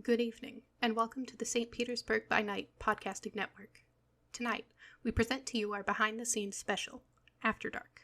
Good evening, and welcome to the St. Petersburg by Night podcasting network. Tonight, we present to you our behind-the-scenes special, After Dark.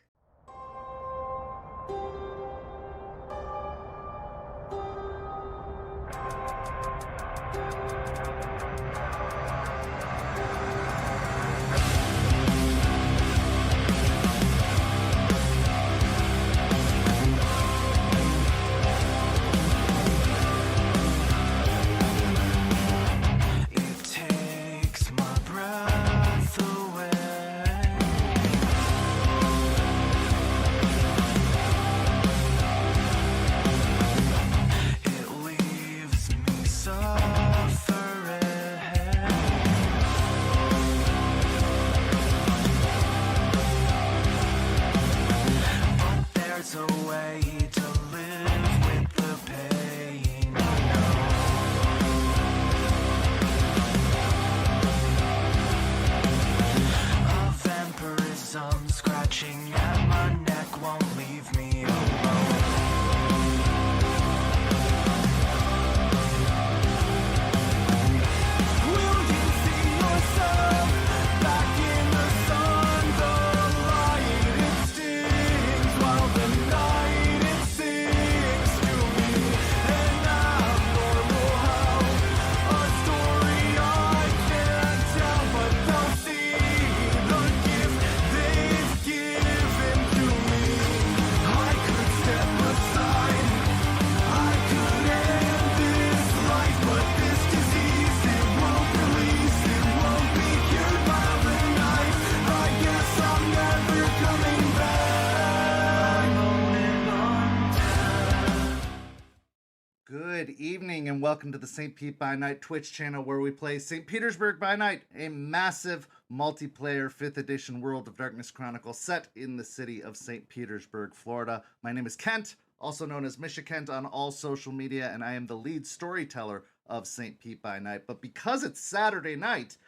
Good evening and welcome to the St. Pete by Night Twitch channel where we play St. Petersburg by Night, a massive multiplayer 5th edition World of Darkness Chronicle set in the city of St. Petersburg, Florida. My name is Kent, also known as Misha Kent on all social media, and I am the lead storyteller of St. Pete by Night. But because it's Saturday night,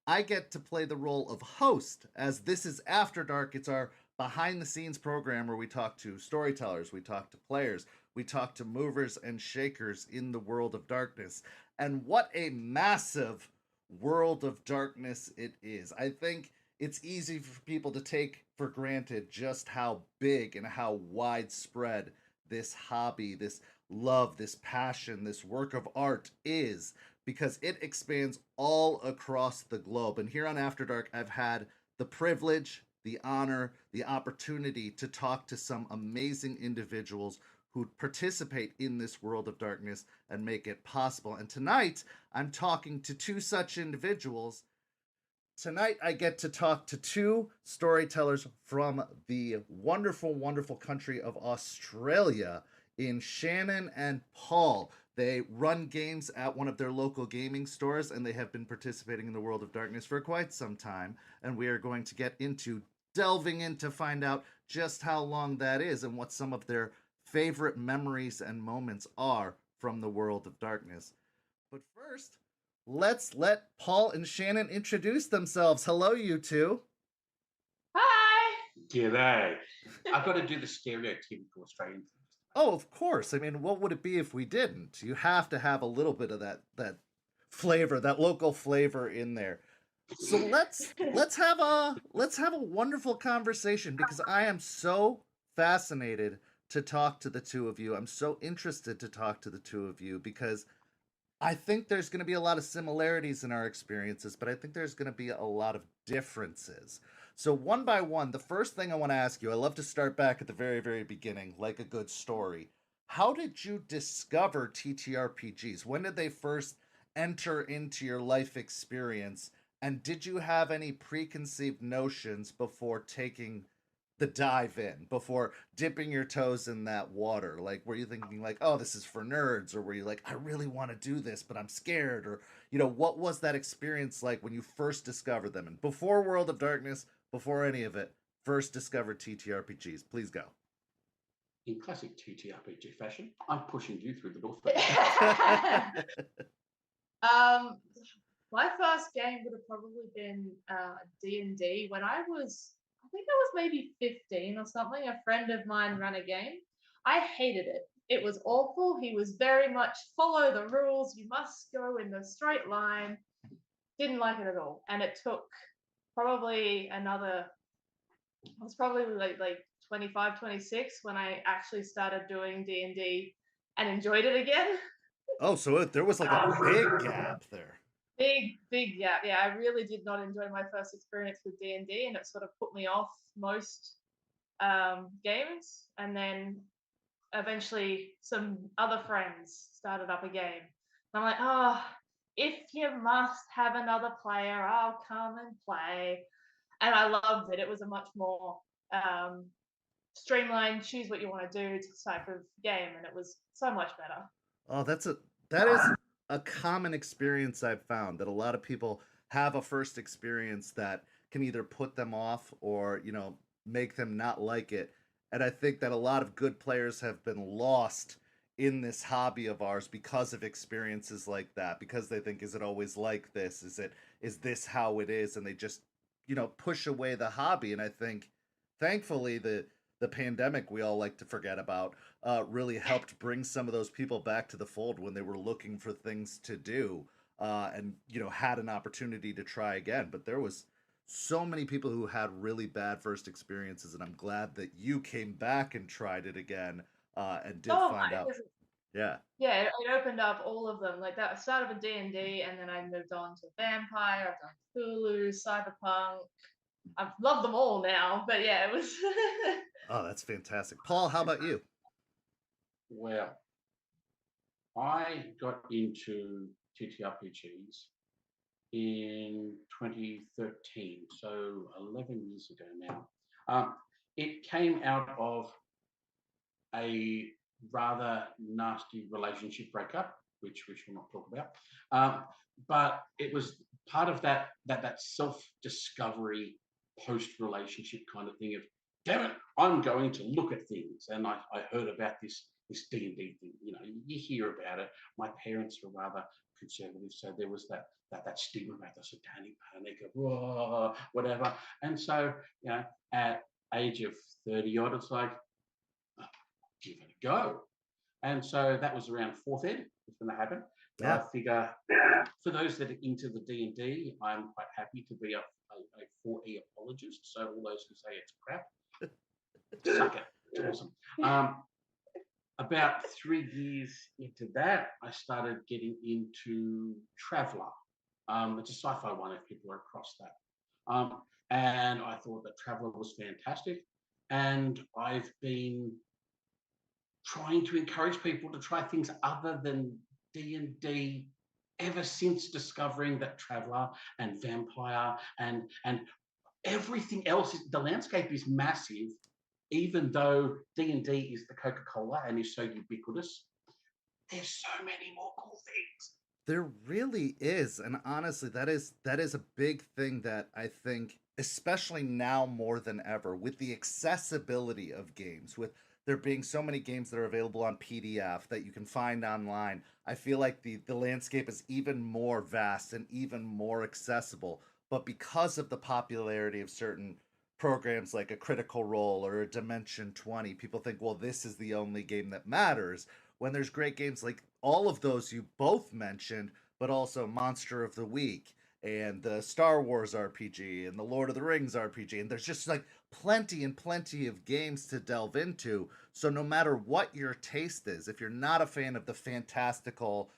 I get to play the role of host, as this is After Dark. It's our behind the scenes program where we talk to storytellers, we talk to players, we talk to movers and shakers in the world of darkness. And what a massive world of darkness it is. I think it's easy for people to take for granted just how big and how widespread this hobby, this love, this passion, this work of art is, because it expands all across the globe. And here on After Dark, I've had the privilege, the honor, the opportunity to talk to some amazing individuals who participate in this world of darkness and make it possible. And tonight, I'm talking to two such individuals. Tonight, I get to talk to two storytellers from the wonderful, wonderful country of Australia in Shannon and Paul. They run games at one of their local gaming stores, and they have been participating in the world of darkness for quite some time. And we are going to get into delving in to find out just how long that is and what some of their favorite memories and moments are from the world of darkness. But first, let's let Paul and Shannon introduce themselves. Hello, you two. Hi. G'day. I've got to do the stereotypical Australian thing. Oh, of course. I mean, what would it be if we didn't? You have to have a little bit of that flavor, that local flavor in there. So let's have a wonderful conversation, because I am so fascinated to talk to the two of you. I'm so interested to talk to the two of you because I think there's going to be a lot of similarities in our experiences, but I think there's going to be a lot of differences. So one by one, the first thing I want to ask you, I love to start back at the very, very beginning, like a good story. How did you discover TTRPGs? When did they first enter into your life experience? And did you have any preconceived notions before taking the dive in, before dipping your toes in that water? Like, were you thinking like, oh, this is for nerds? Or were you like, I really want to do this, but I'm scared? Or, what was that experience like when you first discovered them? And before World of Darkness, before any of it, first discovered TTRPGs. Please go. In classic TTRPG fashion, I'm pushing you through the door. My first game would have probably been D&D when I think I was maybe 15 or something. A friend of mine ran a game. I hated it. It was awful. He was very much follow the rules. You must go in the straight line. Didn't like it at all. And it took probably another, I was probably like 25, 26 when I actually started doing D&D and enjoyed it again. Oh, so there was like a big gap there. Big gap. Yeah, I really did not enjoy my first experience with D&D, and it sort of put me off most games. And then eventually some other friends started up a game. I'm like, oh, if you must have another player, I'll come and play. And I loved it. It was a much more streamlined, choose what you want to do type of game, and it was so much better. Oh, that is a common experience I've found, that a lot of people have a first experience that can either put them off or, make them not like it. And I think that a lot of good players have been lost in this hobby of ours because of experiences like that, because they think, is it always like this? Is this how it is? And they just, push away the hobby. And I think thankfully the pandemic we all like to forget about really helped bring some of those people back to the fold when they were looking for things to do, and had an opportunity to try again. But there was so many people who had really bad first experiences, and I'm glad that you came back and tried it again, and did find out. Yeah. Yeah, it opened up all of them. Like that, I started with D&D, and then I moved on to Vampire, I've done Cthulhu, Cyberpunk. I've loved them all now, but yeah, it was. Oh, that's fantastic. Paul, how about you? Well, I got into TTRPGs in 2013, so 11 years ago now. It came out of a rather nasty relationship breakup, which we'll not talk about. But it was part of that self-discovery post-relationship kind of thing of, damn it, I'm going to look at things. And I heard about this D&D thing. You hear about it. My parents were rather conservative, so there was that stigma about the satanic panic of whoa, whatever. And so, at age of 30 odd, it's like, give it a go. And so that was around 4th ed when that happened. Yeah. I figure for those that are into the D&D, I'm quite happy to be a 4E apologist. So all those who say it's crap, suck it. It's awesome. About 3 years into that, I started getting into Traveller. It's a sci-fi one if people are across that. And I thought that Traveller was fantastic. And I've been trying to encourage people to try things other than D&D ever since discovering that Traveller and Vampire and everything else. The landscape is massive, even though D&D is the Coca-Cola and is so ubiquitous. There's so many more cool things. There really is, and honestly, that is a big thing that I think, especially now more than ever, with the accessibility of games, with there being so many games that are available on PDF that you can find online. I feel like the landscape is even more vast and even more accessible. But because of the popularity of certain programs like a Critical Role or a Dimension 20, people think, well, this is the only game that matters. When there's great games like all of those you both mentioned, but also Monster of the Week and the Star Wars RPG and the Lord of the Rings RPG. And there's just like plenty and plenty of games to delve into. So no matter what your taste is, if you're not a fan of the fantastical,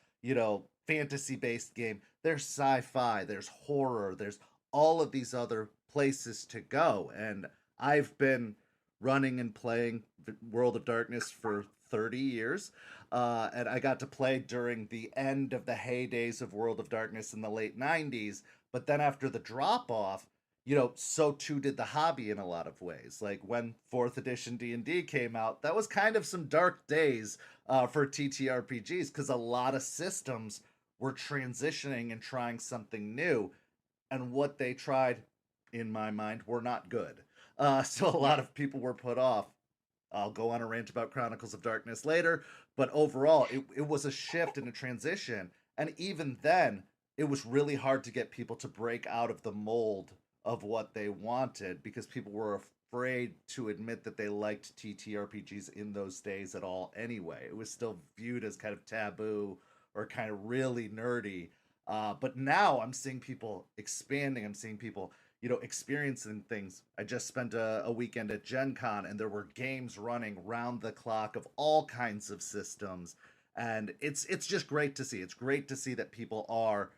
fantasy-based game, there's sci-fi, there's horror, there's all of these other places to go. And I've been running and playing World of Darkness for 30 years. And I got to play during the end of the heydays of World of Darkness in the late 90s. But then after the drop off, so too did the hobby in a lot of ways. Like when 4th edition D&D came out, that was kind of some dark days for TTRPGs, because a lot of systems were transitioning and trying something new. And what they tried, in my mind, were not good. So a lot of people were put off. I'll go on a rant about Chronicles of Darkness later, but overall, it was a shift and a transition. And even then, it was really hard to get people to break out of the mold of what they wanted, because people were afraid to admit that they liked TTRPGs in those days at all anyway. It was still viewed as kind of taboo or kind of really nerdy. But now I'm seeing people expanding. I'm seeing people, experiencing things. I just spent a weekend at Gen Con, and there were games running round the clock of all kinds of systems. And it's just great to see. It's great to see that people are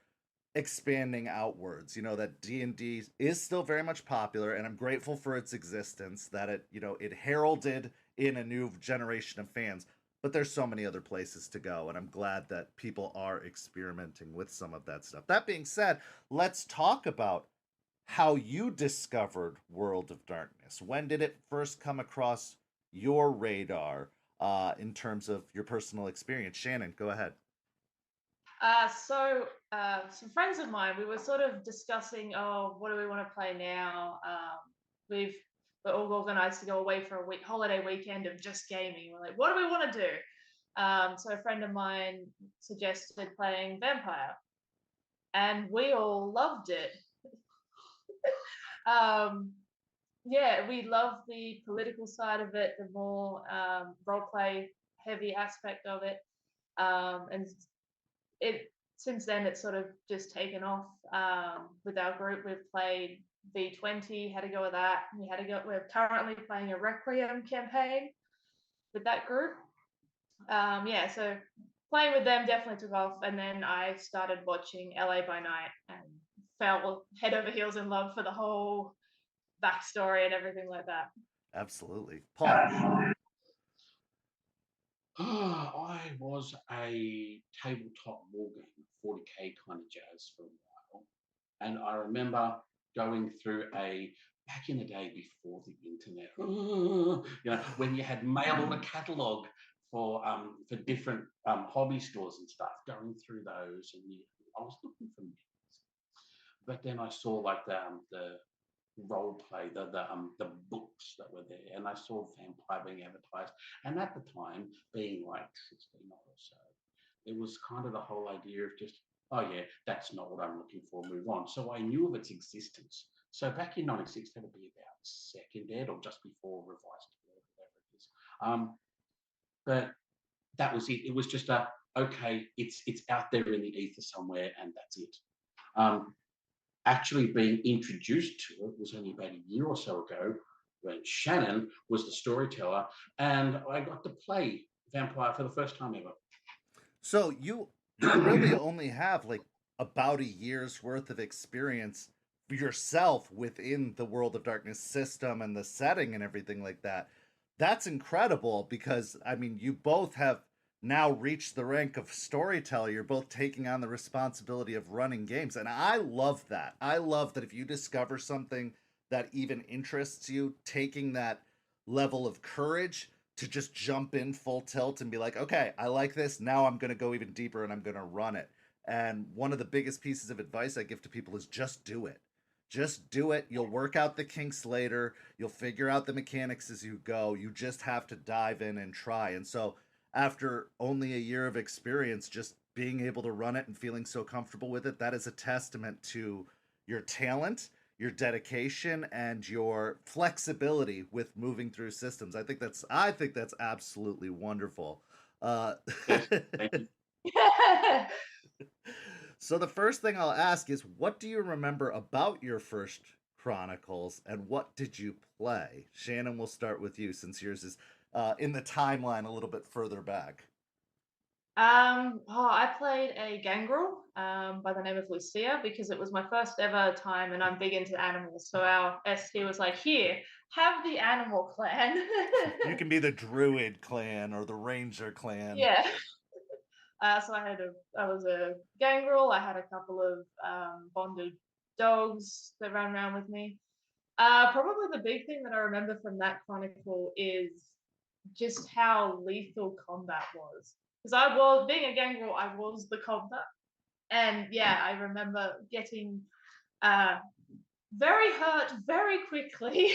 expanding outwards, that D&D is still very much popular, and I'm grateful for its existence, that it heralded in a new generation of fans. But there's so many other places to go, and I'm glad that people are experimenting with some of that stuff. That being said, let's talk about how you discovered World of Darkness. When did it first come across your radar, in terms of your personal experience? Shannon, go ahead. So some friends of mine, we were sort of discussing, oh, what do we want to play now? We're all organized to go away for a holiday weekend of just gaming. We're like, what do we want to do? So a friend of mine suggested playing Vampire, and we all loved it. Yeah, we love the political side of it, the more roleplay heavy aspect of it, and since then it's sort of just taken off. With our group, we've played V20, had to go with that. We're currently playing a Requiem campaign with that group. Yeah, so playing with them definitely took off, and then I started watching LA by Night and fell head over heels in love for the whole backstory and everything like that. Absolutely. Paul. I was a tabletop wargame, 40k kind of jazz for a while. And I remember going through back in the day before the internet, when you had mail order catalogue for different hobby stores and stuff, going through those, and I was looking for mix. But then I saw like the role play, the books that were there, and I saw Vampire being advertised, and at the time being like 16 or so, it was kind of the whole idea of just, oh yeah, that's not what I'm looking for, move on. So I knew of its existence. So back in '96, that would be about second ed or just before revised, whatever it is. But that was it. It was just okay, it's out there in the ether somewhere, and that's it. Actually being introduced to it was only about a year or so ago, when Shannon was the storyteller, and I got to play Vampire for the first time ever. So you really only have like about a year's worth of experience yourself within the World of Darkness system and the setting and everything like that. That's incredible, because I mean, you both have now reached the rank of storyteller. You're both taking on the responsibility of running games, and I love that. I love that if you discover something that even interests you, taking that level of courage to just jump in full tilt and be like, okay, I like this, now I'm going to go even deeper and I'm going to run it. And one of the biggest pieces of advice I give to people is just do it. Just do it. You'll work out the kinks later. You'll figure out the mechanics as you go. You just have to dive in and try. And so after only a year of experience, just being able to run it and feeling so comfortable with it, that is a testament to your talent, your dedication, and your flexibility with moving through systems. I think that's absolutely wonderful. So the first thing I'll ask is, what do you remember about your first Chronicles, and what did you play? Shannon, we'll start with you, since yours is in the timeline a little bit further back. I played a gangrel by the name of Lucia, because it was my first ever time, and I'm big into animals. So our ST was like, here, have the animal clan. You can be the druid clan or the ranger clan. Yeah. So I was a gangrel. I had a couple of bonded dogs that ran around with me. Probably the big thing that I remember from that chronicle is just how lethal combat was. Because being a gangrel, I was the combat. And yeah, I remember getting very hurt very quickly.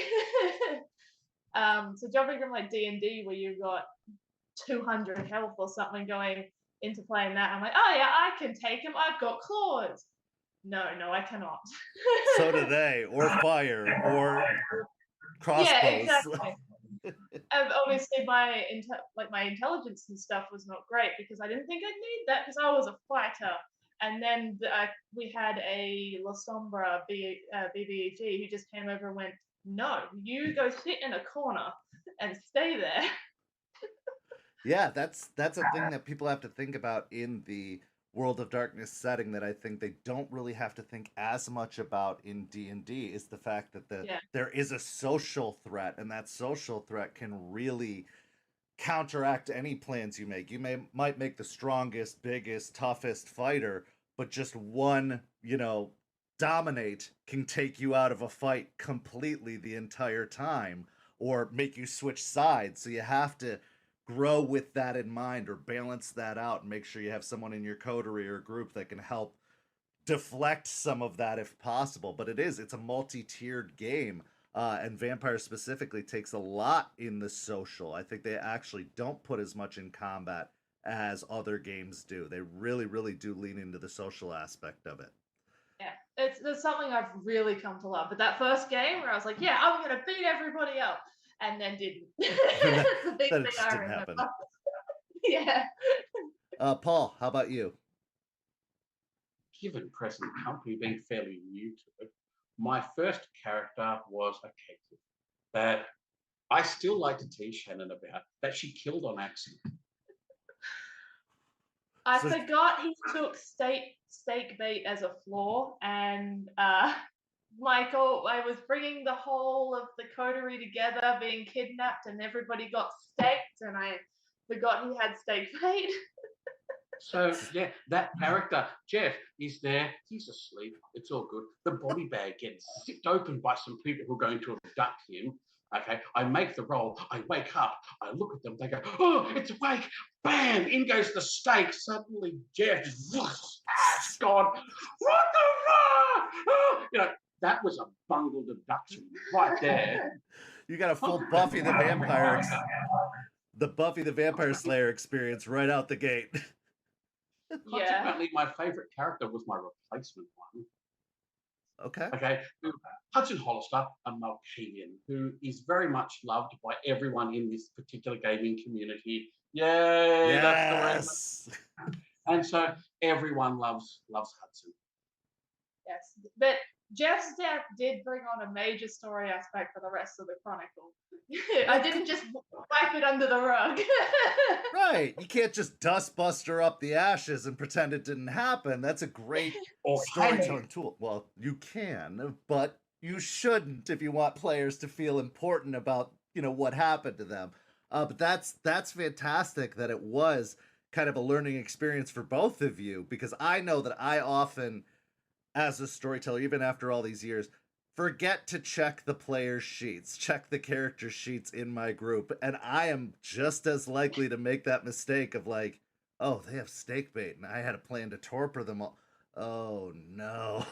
So jumping from like D&D, where you've got 200 health or something, going into playing that, I'm like, oh yeah, I can take him. I've got claws. No, I cannot. So do they, or fire, or crossbows. Yeah, exactly. And obviously, my intelligence and stuff was not great because I didn't think I'd need that because I was a fighter. And then we had a La Sombra BBEG who just came over and went, "No, you go sit in a corner and stay there." Yeah, that's a thing that people have to think about in the World of Darkness setting that I think they don't really have to think as much about in D&D is the fact that there is a social threat, and that social threat can really counteract any plans you make. You might make the strongest, biggest, toughest fighter, but just one, dominate can take you out of a fight completely the entire time or make you switch sides. So you have to grow with that in mind or balance that out and make sure you have someone in your coterie or group that can help deflect some of that if possible. But it's a multi-tiered game. And Vampire specifically takes a lot in the social. I think they actually don't put as much in combat as other games do. They really, really do lean into the social aspect of it. Yeah, it's something I've really come to love. But that first game where I was like, yeah, I'm going to beat everybody up, and then didn't. It's the big thing I remember. Happen. Yeah. Paul, how about you? Given present company being fairly new to it, my first character was a captive that I still like to tease Shannon about, that she killed on accident. I forgot he took steak bait as a flaw, and Michael, I was bringing the whole of the coterie together, being kidnapped, and everybody got staked, and I forgot he had steak bait. So, yeah, that character, Jeff, is there. He's asleep. It's all good. The body bag gets zipped open by some people who are going to abduct him. Okay, I make the roll. I wake up. I look at them. They go, "Oh, it's awake." Bam! In goes the steak. Suddenly, Jeff is gone. What the fuck? That was a bungled abduction right there. You got a full Buffy the Vampire, the Buffy the Vampire Slayer experience right out the gate. Consequently, my favorite character was my replacement one. Okay. Hudson Hollister, a Malkavian, who is very much loved by everyone in this particular gaming community. Yay! Yes. That's the way. And so everyone loves Hudson. Yes, but Jeff's death did bring on a major story aspect for the rest of the chronicle. I didn't just wipe it under the rug. Right. You can't just dustbuster up the ashes and pretend it didn't happen. That's a great storytelling tool. Well, you can, but you shouldn't if you want players to feel important about, what happened to them. But that's fantastic that it was kind of a learning experience for both of you, because I know that I often, as a storyteller, even after all these years, forget to check the player's sheets, check the character sheets in my group, and I am just as likely to make that mistake of like, oh, they have steak bait, and I had a plan to torpor them all. Oh no!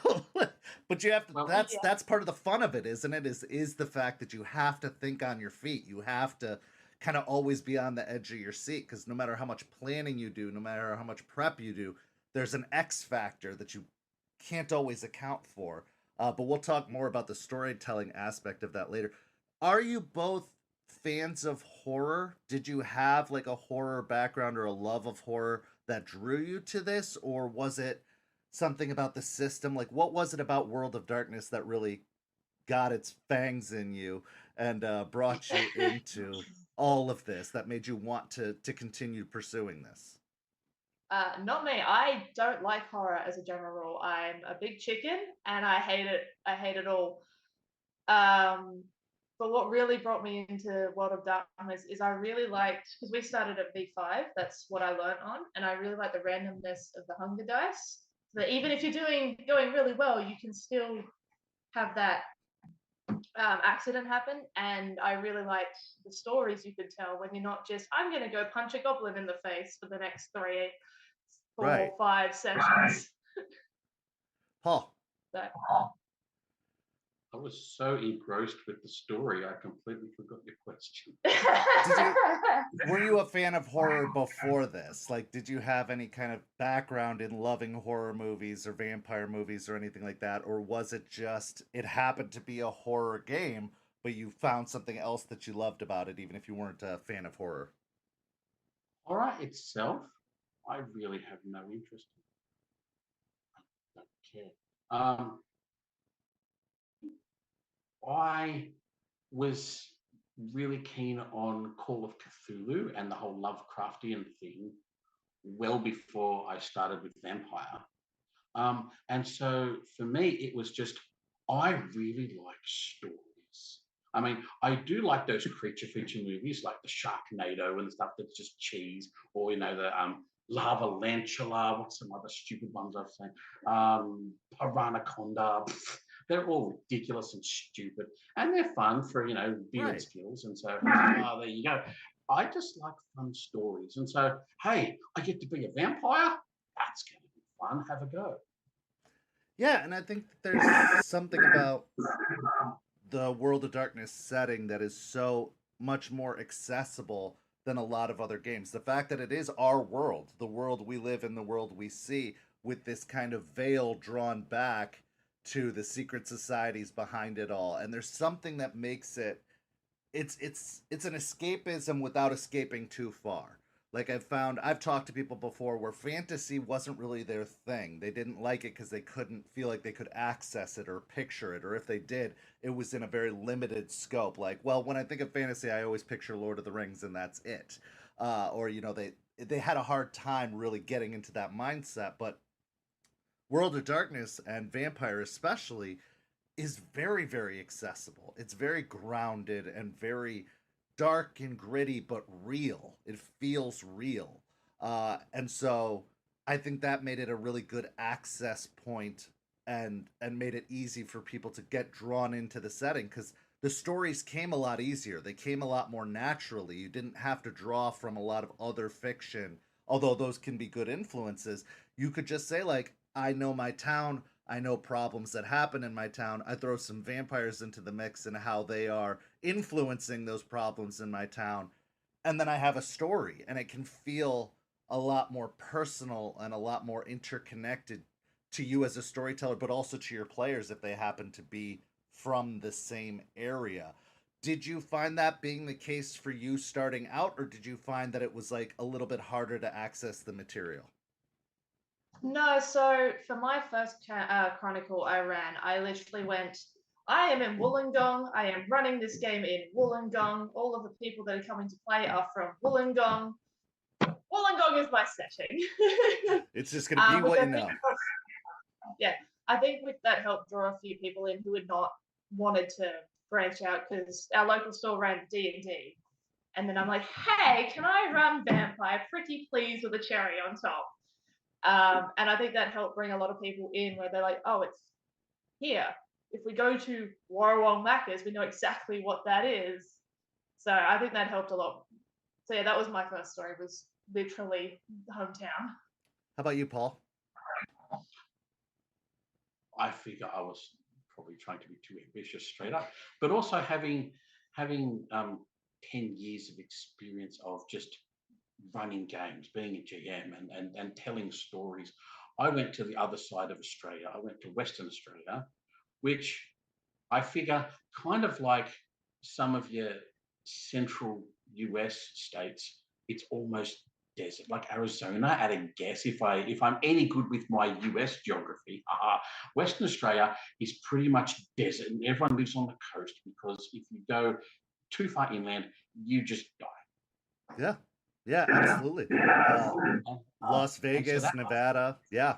But you have to. That's part of the fun of it, isn't it? Is the fact that you have to think on your feet. You have to kind of always be on the edge of your seat, because no matter how much planning you do, no matter how much prep you do, there's an X factor that you can't always account for. But we'll talk more about the storytelling aspect of that later. Are you both fans of horror? Did you have like a horror background or a love of horror that drew you to this? Or was it something about the system? Like, what was it about World of Darkness that really got its fangs in you and brought you into all of this that made you want to continue pursuing this? Not me. I don't like horror as a general rule. I'm a big chicken and I hate it. I hate it all. But what really brought me into World of Darkness is I really liked, because we started at V5, that's what I learned on, and I really like the randomness of the hunger dice. So that even if you're going really well, you can still have that accident happen. And I really liked the stories you could tell when you're not just, I'm going to go punch a goblin in the face for the next 3, 4, 5 sessions. Paul. I was so engrossed with the story, I completely forgot your question. Were you a fan of horror before this? Like, did you have any kind of background in loving horror movies or vampire movies or anything like that? Or was it just, it happened to be a horror game, but you found something else that you loved about it, even if you weren't a fan of horror. Horror itself, I really have no interest in. I don't care. I was really keen on Call of Cthulhu and the whole Lovecraftian thing well before I started with Vampire. And so for me, it was just, I really like stories. I mean, I do like those creature feature movies like the Sharknado and stuff that's just cheese, or, the Lava Lantula, what's some other stupid ones I've seen? Piranaconda. They're all ridiculous and stupid, and they're fun for, beard Right. skills. And so, there you go. I just like fun stories. And so, hey, I get to be a vampire. That's going to be fun. Have a go. Yeah, and I think that there's something about the World of Darkness setting that is so much more accessible than a lot of other games. The fact that it is our world, the world we live in, the world we see, with this kind of veil drawn back to the secret societies behind it all. And there's something that makes it's an escapism without escaping too far. Like I've talked to people before where fantasy wasn't really their thing. They didn't like it because they couldn't feel like they could access it or picture it, or if they did, it was in a very limited scope. Like, well, when I think of fantasy, I always picture Lord of the Rings, and that's it. Or they had a hard time really getting into that mindset. But World of Darkness and Vampire especially is very, very accessible. It's very grounded and very dark and gritty, but real. It feels real. And so I think that made it a really good access point and made it easy for people to get drawn into the setting because the stories came a lot easier. They came a lot more naturally. You didn't have to draw from a lot of other fiction, although those can be good influences. You could just say, like, I know my town, I know problems that happen in my town. I throw some vampires into the mix and how they are influencing those problems in my town. And then I have a story, and it can feel a lot more personal and a lot more interconnected to you as a storyteller, but also to your players if they happen to be from the same area. Did you find that being the case for you starting out, or did you find that it was like a little bit harder to access the material? No, so for my first chronicle I ran, I literally went, I am in Wollongong, I am running this game in Wollongong, all of the people that are coming to play are from Wollongong. Wollongong is my setting. It's just going to be what you know. Yeah, I think with that helped draw a few people in who had not wanted to branch out because our local store ran D&D. And then I'm like, hey, can I run Vampire? Pretty please with a cherry on top. And I think that helped bring a lot of people in where they're like, oh, it's here. If we go to Warrawong Macca's, we know exactly what that is. So I think that helped a lot. So yeah, that was my first story, was literally hometown. How about you, Paul? I figure I was probably trying to be too ambitious straight up, but also having 10 years of experience of just running games, being a GM and telling stories. I went to the other side of Australia. I went to Western Australia, which I figure kind of like some of your central US states, it's almost desert, like Arizona at a guess. If I'm any good with my US geography, Western Australia is pretty much desert, and everyone lives on the coast because if you go too far inland, you just die. Yeah, absolutely. Las Vegas, so Nevada, yeah.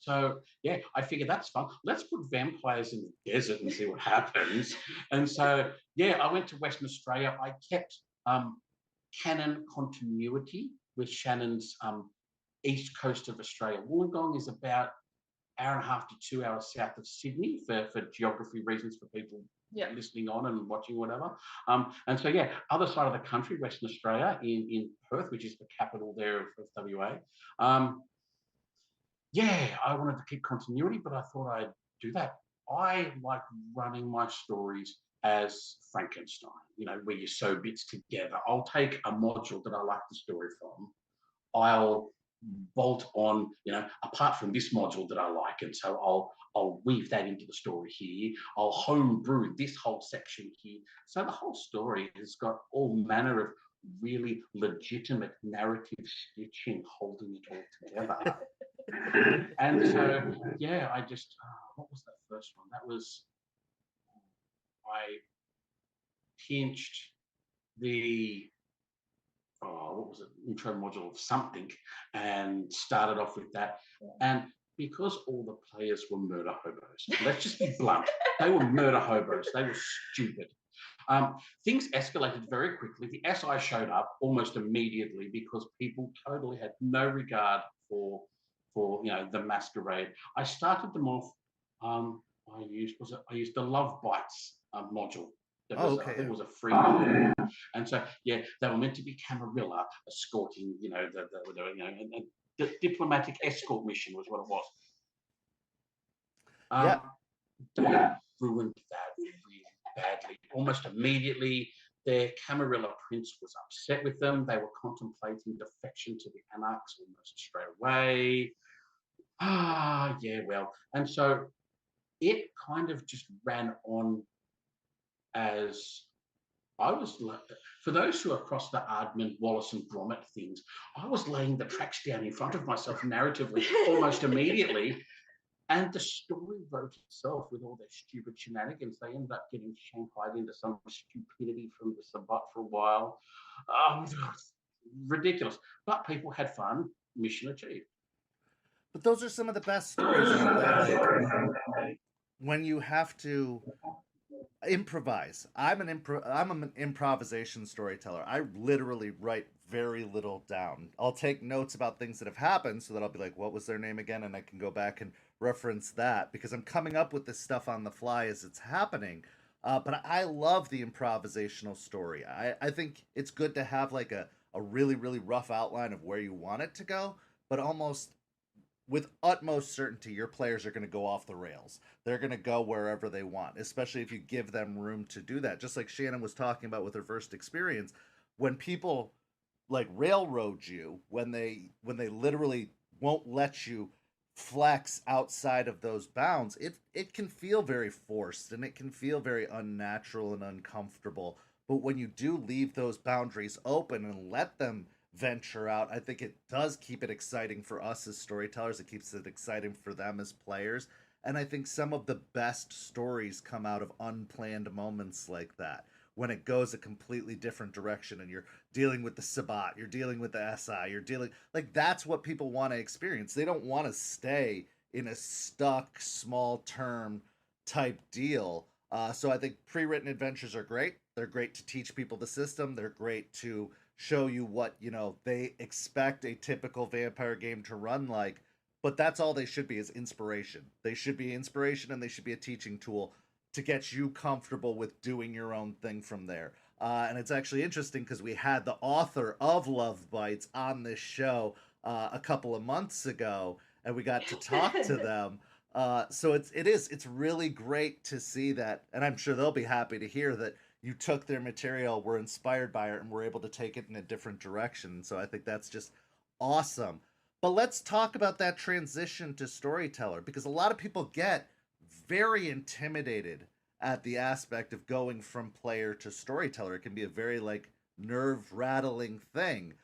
So yeah, I figure that's fun. Let's put vampires in the desert and see what happens. And so yeah, I went to Western Australia. I kept canon continuity with Shannon's east coast of Australia. Wollongong is about hour and a half to 2 hours south of Sydney for geography reasons for people listening on and watching whatever. And so yeah, other side of the country, Western Australia, in Perth, which is the capital there of WA. Yeah, I wanted to keep continuity, but I thought I'd do that. I like running my stories as Frankenstein, where you sew bits together. I'll take a module that I like the story from. I'll bolt on, apart from this module that I like, and so I'll weave that into the story here. I'll homebrew this whole section here. So the whole story has got all manner of really legitimate narrative stitching holding it all together. And so, yeah, I just, what was that first one? That was, I pinched the, what was it, intro module of something, and started off with that. And because all the players were murder hobos, let's just be blunt, they were murder hobos, they were stupid. Things escalated very quickly. The SI showed up almost immediately because people totally had no regard for the masquerade. I started them off. I used the Love Bites module. That was, okay. I think it was a free one. And so yeah, they were meant to be Camarilla escorting, the diplomatic escort mission was what it was. Yeah. They ruined that really badly. Almost immediately, their Camarilla prince was upset with them. They were contemplating defection to the Anarchs almost straight away. Yeah, well. And so it kind of just ran on as I was, for those who are across the Ardman, Wallace and Gromit things, I was laying the tracks down in front of myself narratively almost immediately. And the story wrote itself with all their stupid shenanigans. They ended up getting shanghaied into some stupidity from the Sabbat for a while. Ridiculous. But people had fun. Mission achieved. But those are some of the best stories, like when you have to improvise. I'm an improvisation storyteller. I literally write very little down. I'll take notes about things that have happened so that I'll be like, what was their name again? And I can go back and reference that because I'm coming up with this stuff on the fly as it's happening. But I love the improvisational story. I think it's good to have like a really, really rough outline of where you want it to go, but almost with utmost certainty, your players are going to go off the rails. They're going to go wherever they want, especially if you give them room to do that. Just like Shannon was talking about with her first experience, when people like railroad you, when they literally won't let you flex outside of those bounds, it can feel very forced and it can feel very unnatural and uncomfortable. But when you do leave those boundaries open and let them venture out, I think it does keep it exciting for us as storytellers. It keeps it exciting for them as players. And I think some of the best stories come out of unplanned moments like that, when it goes a completely different direction and you're dealing with the Sabbat, you're dealing with the SI, you're dealing, like, that's what people want to experience. They don't want to stay in a stuck small term type deal. So I think pre-written adventures are great. They're great to teach people the system. They're great to show you what they expect a typical vampire game to run like, but that's all they should be, is inspiration. They should be inspiration, and they should be a teaching tool to get you comfortable with doing your own thing from there. And it's actually interesting because we had the author of Love Bites on this show a couple of months ago, and we got to talk to them. So it's really great to see that, and I'm sure they'll be happy to hear that you took their material, were inspired by it, and were able to take it in a different direction. So I think that's just awesome. But let's talk about that transition to storyteller, because a lot of people get very intimidated at the aspect of going from player to storyteller. It can be a very nerve-rattling thing.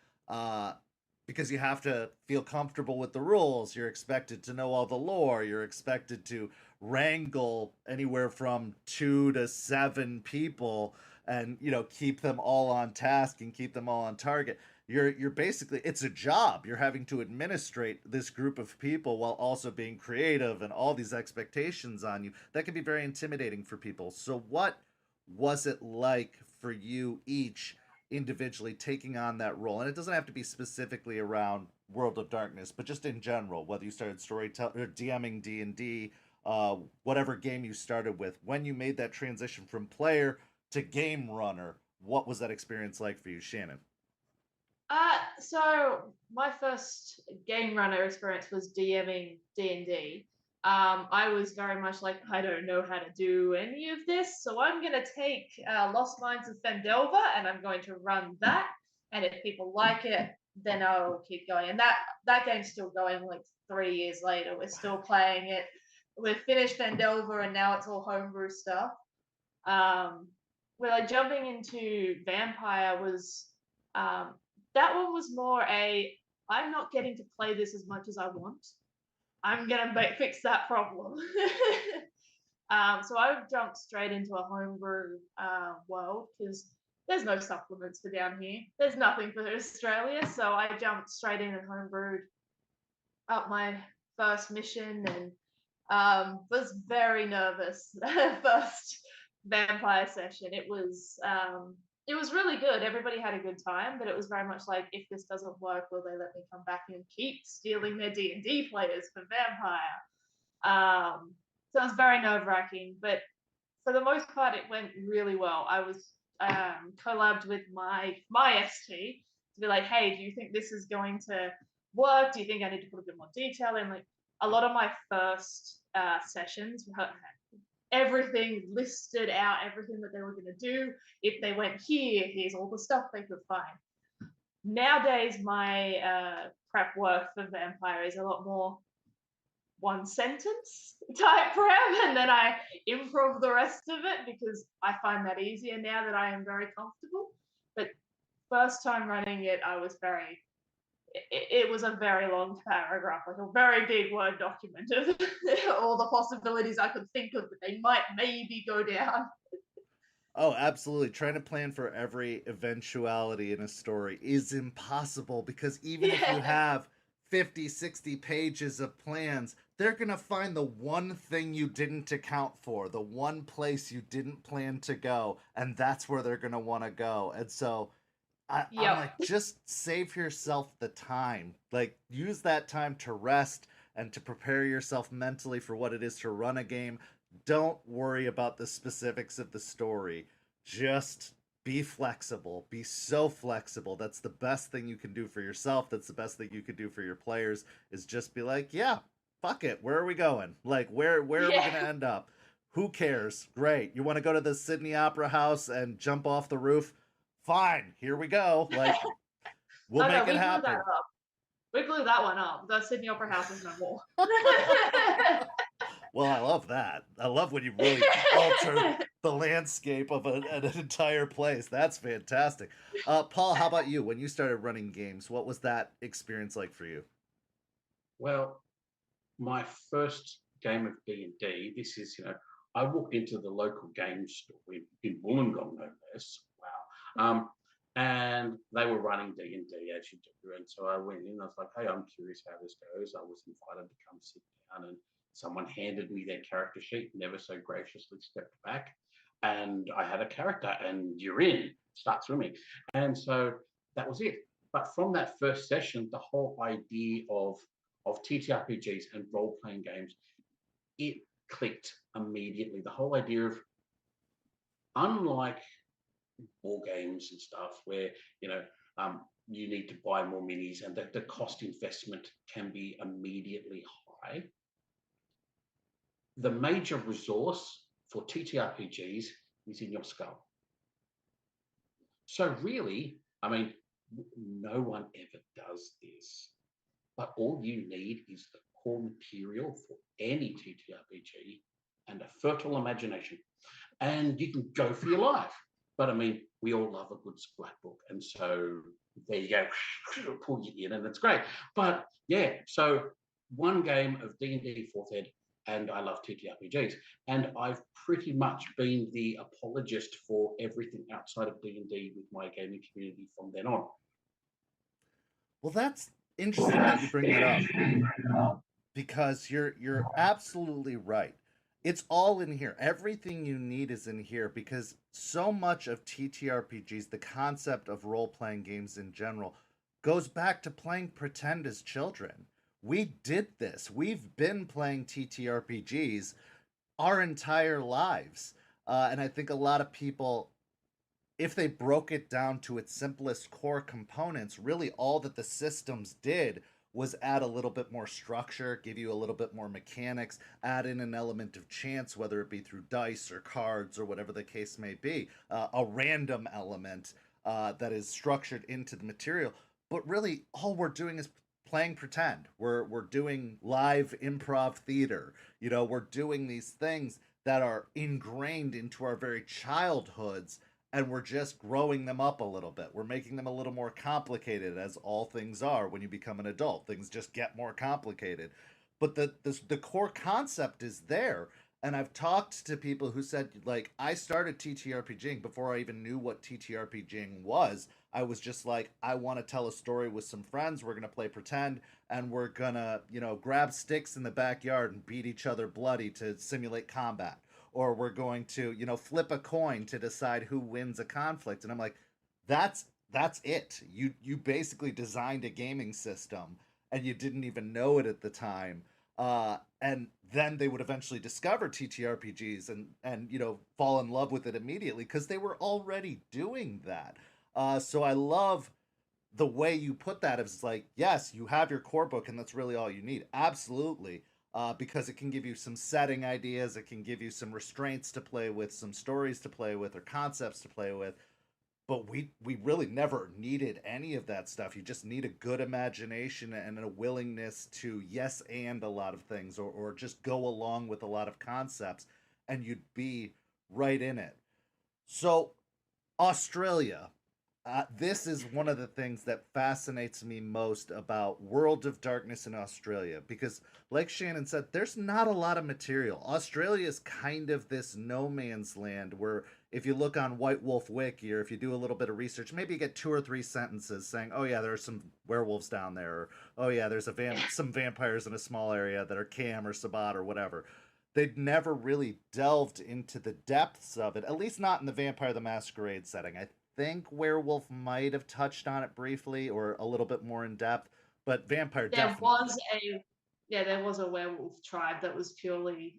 Because you have to feel comfortable with the rules. You're expected to know all the lore. You're expected to wrangle anywhere from 2 to 7 people and keep them all on task and keep them all on target. You're basically, it's a job. You're having to administrate this group of people while also being creative, and all these expectations on you. That can be very intimidating for people. So what was it like for you each individually taking on that role? And it doesn't have to be specifically around World of Darkness, but just in general, whether you started storytelling or DMing D&D, whatever game you started with, when you made that transition from player to game runner, what was that experience like for you, Shannon? So my first game runner experience was DMing D&D. I was very much like, I don't know how to do any of this, so I'm going to take Lost Mines of Fendelver, and I'm going to run that. And if people like it, then I'll keep going. And that game's still going like 3 years later. We're still playing it. We've finished Vandelver and now it's all homebrew stuff. We're like jumping into Vampire was that one was more I'm not getting to play this as much as I want. I'm gonna fix that problem. So I've jumped straight into a homebrew world because there's no supplements for down here. There's nothing for Australia, so I jumped straight in and homebrewed up my first mission and was very nervous first vampire session. It was really good. Everybody had a good time, but it was very much like, if this doesn't work, will they let me come back and keep stealing their D&D players for vampire? So it was very nerve-wracking, but for the most part, it went really well. I was collabed with my ST to be like, hey, do you think this is going to work? Do you think I need to put a bit more detail in? Like, a lot of my first sessions had everything listed out, everything that they were going to do. If they went here, here's all the stuff they could find. Nowadays, my prep work for Vampire is a lot more one sentence type prep, and then I improv the rest of it because I find that easier now that I am very comfortable. But first time running it, I was it was a very long paragraph, like a very big Word document of all the possibilities I could think of that they might maybe go down. Oh, absolutely. Trying to plan for every eventuality in a story is impossible because even if you have 50, 60 pages of plans, they're going to find the one thing you didn't account for, the one place you didn't plan to go, and that's where they're going to want to go. And so I'm like, just save yourself the time. Like, use that time to rest and to prepare yourself mentally for what it is to run a game. Don't worry about the specifics of the story. Just be flexible. Be so flexible. That's the best thing you can do for yourself. That's the best thing you can do for your players, is just be like, yeah, fuck it. Where are we going? Like, where are we going to end up? Who cares? Great. You want to go to the Sydney Opera House and jump off the roof? Fine. Here we go. Like, we'll make it happen. We blew that one up. The Sydney Opera House is no more. Well, I love that. I love when you really alter the landscape of an entire place. That's fantastic. Paul, how about you? When you started running games, what was that experience like for you? Well, my first game of D&D, this is, I walked into the local game store in Wollongong, no less. Wow. And they were running D&D as you do. And so I went in, I was like, hey, I'm curious how this goes. I was invited to come sit down, and someone handed me their character sheet, never so graciously stepped back. And I had a character, and you're in, start swimming. And so that was it. But from that first session, the whole idea of TTRPGs and role-playing games, it clicked immediately. The whole idea of, unlike war games and stuff where, you need to buy more minis and the cost investment can be immediately high, the major resource for TTRPGs is in your skull. So really, no one ever does this, but all you need is the core material for any TTRPG and a fertile imagination, and you can go for your life. But we all love a good splat book, and so there you go, pull you in, and it's great. But yeah, so one game of D&D 4th ed, and I love TTRPGs, and I've pretty much been the apologist for everything outside of D&D with my gaming community from then on. Well, that's interesting that you bring that up, because you're absolutely right. It's all in here. Everything you need is in here, because so much of TTRPGs, the concept of role-playing games in general, goes back to playing pretend as children. We did this. We've been playing TTRPGs our entire lives. And I think a lot of people, if they broke it down to its simplest core components, really all that the systems did was add a little bit more structure, give you a little bit more mechanics, add in an element of chance, whether it be through dice or cards or whatever the case may be, a random element that is structured into the material. but really all we're doing is playing pretend. We're doing live improv theater. You know, we're doing these things that are ingrained into our very childhoods, and we're just growing them up a little bit. We're making them a little more complicated, as all things are when you become an adult. Things just get more complicated. But the core concept is there. And I've talked to people who said, like, I started TTRPGing before I even knew what TTRPGing was. I was just like, I want to tell a story with some friends. We're going to play pretend, and we're going to, you know, grab sticks in the backyard and beat each other bloody to simulate combat. Or we're going to, you know, flip a coin to decide who wins a conflict. And I'm like, that's it. You basically designed a gaming system and you didn't even know it at the time. And then they would eventually discover TTRPGs and you know, fall in love with it immediately because they were already doing that. So I love the way you put that. It's like, yes, you have your core book and that's really all you need. Absolutely. Because it can give you some setting ideas, it can give you some restraints to play with, some stories to play with, or concepts to play with. But we really never needed any of that stuff. You just need a good imagination and a willingness to yes and a lot of things, or just go along with a lot of concepts, and you'd be right in it. So Australia, this is one of the things that fascinates me most about World of Darkness in Australia, because like Shannon said, there's not a lot of material. Australia is kind of this no man's land where if you look on White Wolf Wiki, or if you do a little bit of research, maybe you get 2 or 3 sentences saying, oh yeah, there are some werewolves down there, or oh yeah, there's some vampires in a small area that are Cam or Sabat or whatever. They'd never really delved into the depths of it, at least not in the Vampire the Masquerade setting. I think Werewolf might have touched on it briefly or a little bit more in depth, but Vampire definitely. There was a werewolf tribe that was purely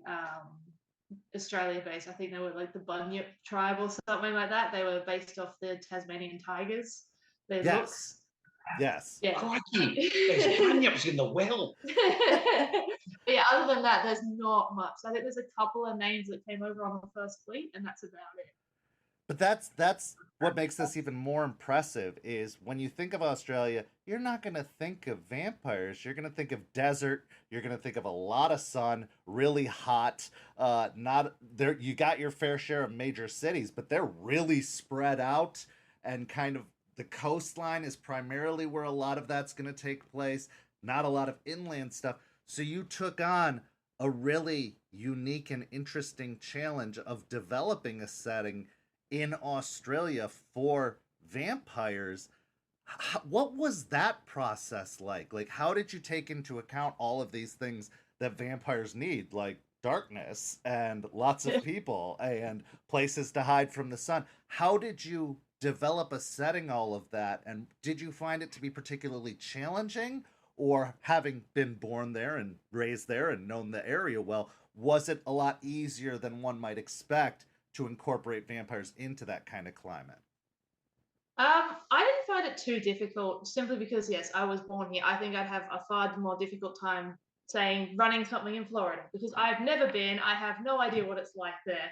Australia based. I think they were like the Bunyip tribe or something like that. They were based off the Tasmanian tigers. Their looks. Yes. Yeah. Crikey, there's bunyips in the well. But yeah, other than that, there's not much. I think there's a couple of names that came over on the first fleet, and that's about it. But that's what makes this even more impressive is when you think of Australia, you're not going to think of vampires. You're going to think of desert. You're going to think of a lot of sun, really hot. Not there. You got your fair share of major cities, but they're really spread out, and kind of the coastline is primarily where a lot of that's going to take place. Not a lot of inland stuff. So you took on a really unique and interesting challenge of developing a setting in Australia for vampires. What was that process like? Like, how did you take into account all of these things that vampires need, like darkness and lots of people and places to hide from the sun? How did you develop a setting all of that? And did you find it to be particularly challenging? Or having been born there and raised there and known the area well, was it a lot easier than one might expect to incorporate vampires into that kind of climate? I didn't find it too difficult, simply because, yes, I was born here. I think I'd have a far more difficult time running something in Florida, because I've never been. I have no idea what it's like there.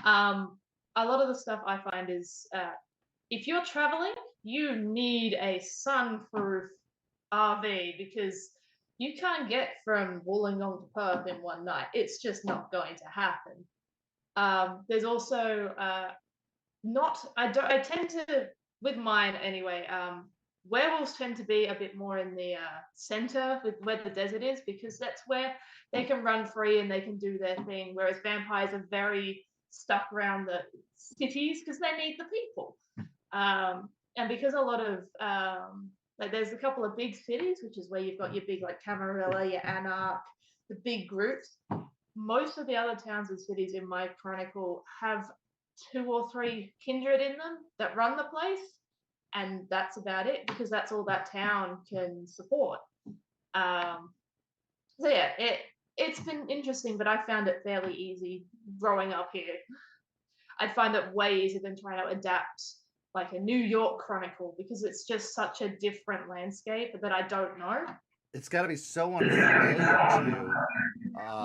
A lot of the stuff I find is, if you're traveling, you need a sun-proof RV, because you can't get from Wollongong to Perth in one night. It's just not going to happen. There's also I tend to, with mine anyway, werewolves tend to be a bit more in the center with where the desert is, because that's where they can run free and they can do their thing, whereas vampires are very stuck around the cities because they need the people. And because a lot of like, there's a couple of big cities, which is where you've got your big, like, Camarilla, your Anarch, the big groups. Most of the other towns and cities in my chronicle have 2 or 3 kindred in them that run the place, and that's about it, because that's all that town can support. So yeah, it's been interesting, but I found it fairly easy growing up here. I'd find it way easier than trying to adapt like a New York chronicle, because it's just such a different landscape that I don't know. It's got to be so unfamiliar to you.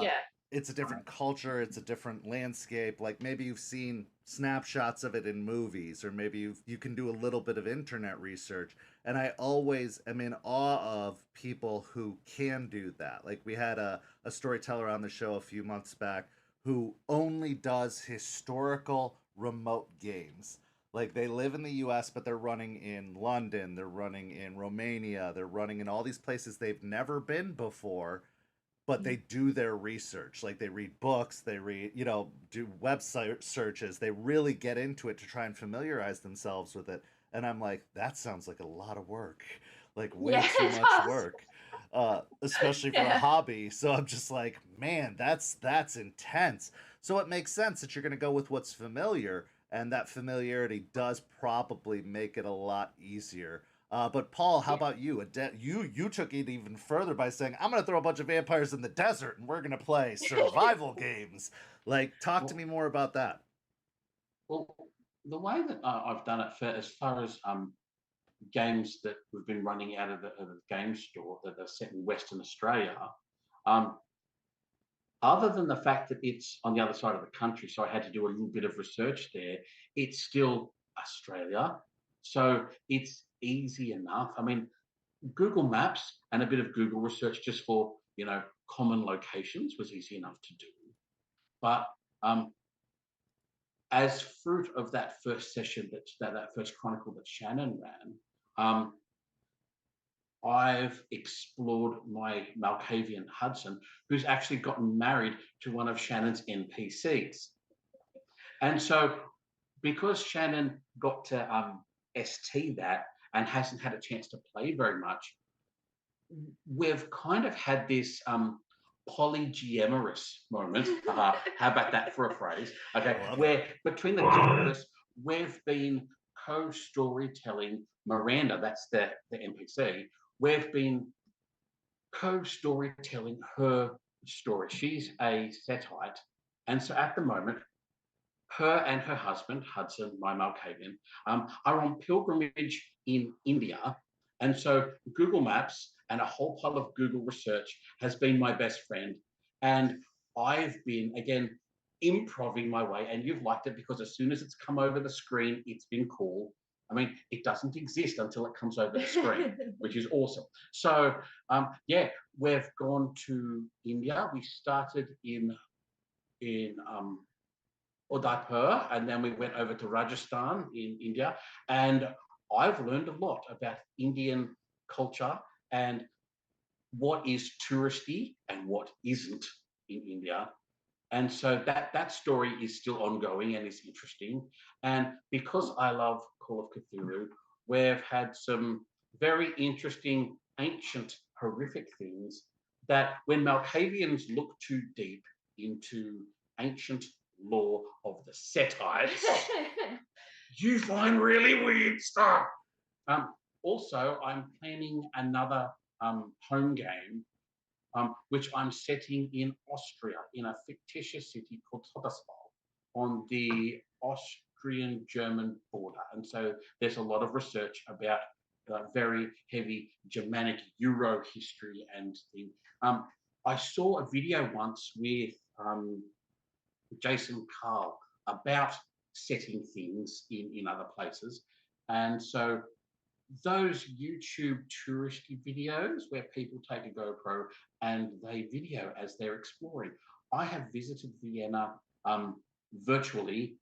Yeah. It's a different culture. It's a different landscape. Like, maybe you've seen snapshots of it in movies, or maybe you can do a little bit of internet research. And I always am in awe of people who can do that. Like we had a storyteller on the show a few months back who only does historical remote games. Like they live in the US, but they're running in London, they're running in Romania, they're running in all these places they've never been before, but they do their research. Like they read books, they read, do website searches. They really get into it to try and familiarize themselves with it. And I'm like, that sounds like a lot of work, like way too much work, especially for a hobby. So I'm just like, man, that's intense. So it makes sense that you're going to go with what's familiar, and that familiarity does probably make it a lot easier. But Paul, how about you? You took it even further by saying, I'm going to throw a bunch of vampires in the desert and we're going to play survival games. Like, talk to me more about that. Well, the way that I've done it, for as far as games that we've been running out of the game store that are set in Western Australia, other than the fact that it's on the other side of the country, so I had to do a little bit of research there, it's still Australia. So it's easy enough. I mean, Google Maps and a bit of Google research just for, common locations was easy enough to do. But as fruit of that first session, that first chronicle that Shannon ran, I've explored my Malkavian Hudson, who's actually gotten married to one of Shannon's NPCs. And so because Shannon got to ST that and hasn't had a chance to play very much, we've kind of had this polygyamorous moment. How about that for a phrase? Okay, where between the two of us, we've been co-storytelling Miranda, that's the NPC, we've been co-storytelling her story. She's a Setite, and so at the moment, her and her husband, Hudson, my Malkavian, are on pilgrimage in India. And so Google Maps and a whole pile of Google research has been my best friend. And I've been, again, improving my way. And you've liked it because as soon as it's come over the screen, it's been cool. I mean, it doesn't exist until it comes over the screen, which is awesome. So, we've gone to India. We started in Udaipur, and then we went over to Rajasthan in India, and I've learned a lot about Indian culture and what is touristy and what isn't in India. And so that story is still ongoing and is interesting. And because I love Call of Cthulhu, we've had some very interesting, ancient, horrific things that when Malkavians look too deep into ancient lore of the Setites, you find really weird stuff. Also, I'm planning another home game, which I'm setting in Austria, in a fictitious city called Todesfall, on the Austrian-German border. And so there's a lot of research about very heavy Germanic Euro history and things. I saw a video once with Jason Carl about setting things in other places. And so those YouTube touristy videos where people take a GoPro and they video as they're exploring. I have visited Vienna virtually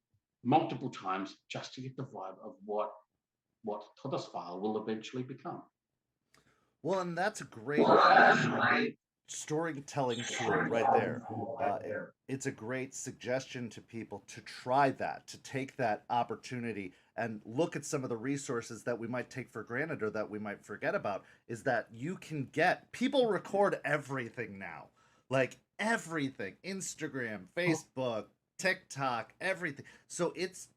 multiple times just to get the vibe of what Todesfall will eventually become. Well, and that's a great storytelling tool right there. It's a great suggestion to people to try that, to take that opportunity and look at some of the resources that we might take for granted or that we might forget about. Is that you can get, people record everything now, like everything, Instagram, Facebook, TikTok, everything. So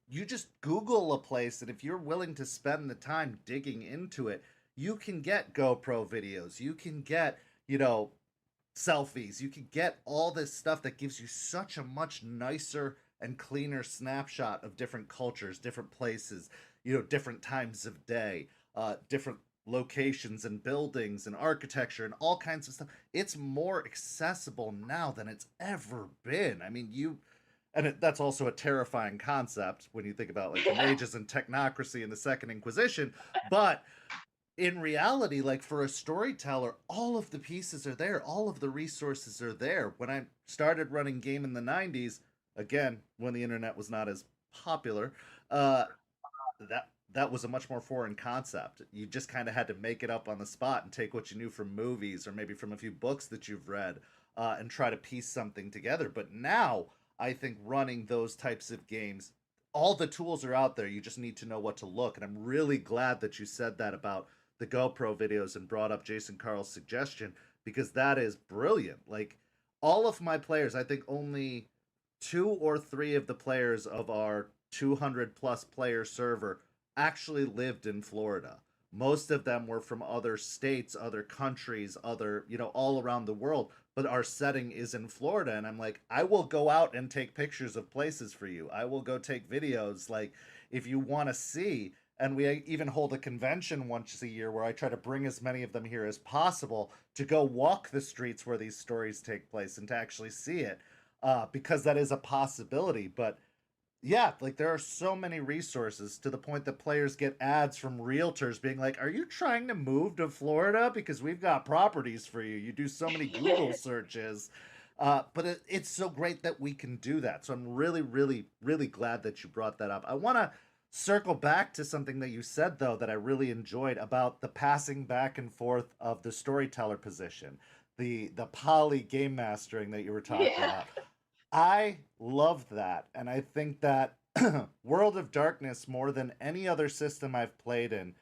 you just Google a place, and if you're willing to spend the time digging into it, you can get GoPro videos, you can get, selfies, you can get all this stuff that gives you such a much nicer and cleaner snapshot of different cultures, different places, different times of day, different locations and buildings and architecture and all kinds of stuff. It's more accessible now than it's ever been. I mean, that's also a terrifying concept when you think about like the mages and technocracy and the Second Inquisition, but in reality, like for a storyteller, all of the pieces are there, all of the resources are there. When I started running game in the 90s, again, when the internet was not as popular, uh, that was a much more foreign concept. You just kind of had to make it up on the spot and take what you knew from movies or maybe from a few books that you've read, and try to piece something together. But now, I think running those types of games, all the tools are out there. You just need to know what to look. And I'm really glad that you said that about the GoPro videos and brought up Jason Carl's suggestion, because that is brilliant. Like, all of my players, I think only 2 or 3 of the players of our 200 plus player server actually lived in Florida. Most of them were from other states, other countries, other, all around the world. But our setting is in Florida. And I'm like, I will go out and take pictures of places for you. I will go take videos, like, if you want to see. And we even hold a convention once a year where I try to bring as many of them here as possible to go walk the streets where these stories take place and to actually see it, because that is a possibility. But yeah, like there are so many resources, to the point that players get ads from realtors being like, "Are you trying to move to Florida? Because we've got properties for you. You do so many Google searches." But it's so great that we can do that. So I'm really, really, really glad that you brought that up. I want to circle back to something that you said, though, that I really enjoyed about the passing back and forth of the storyteller position, the poly game mastering that you were talking Yeah. about. I love that. And I think that World of Darkness, more than any other system I've played in,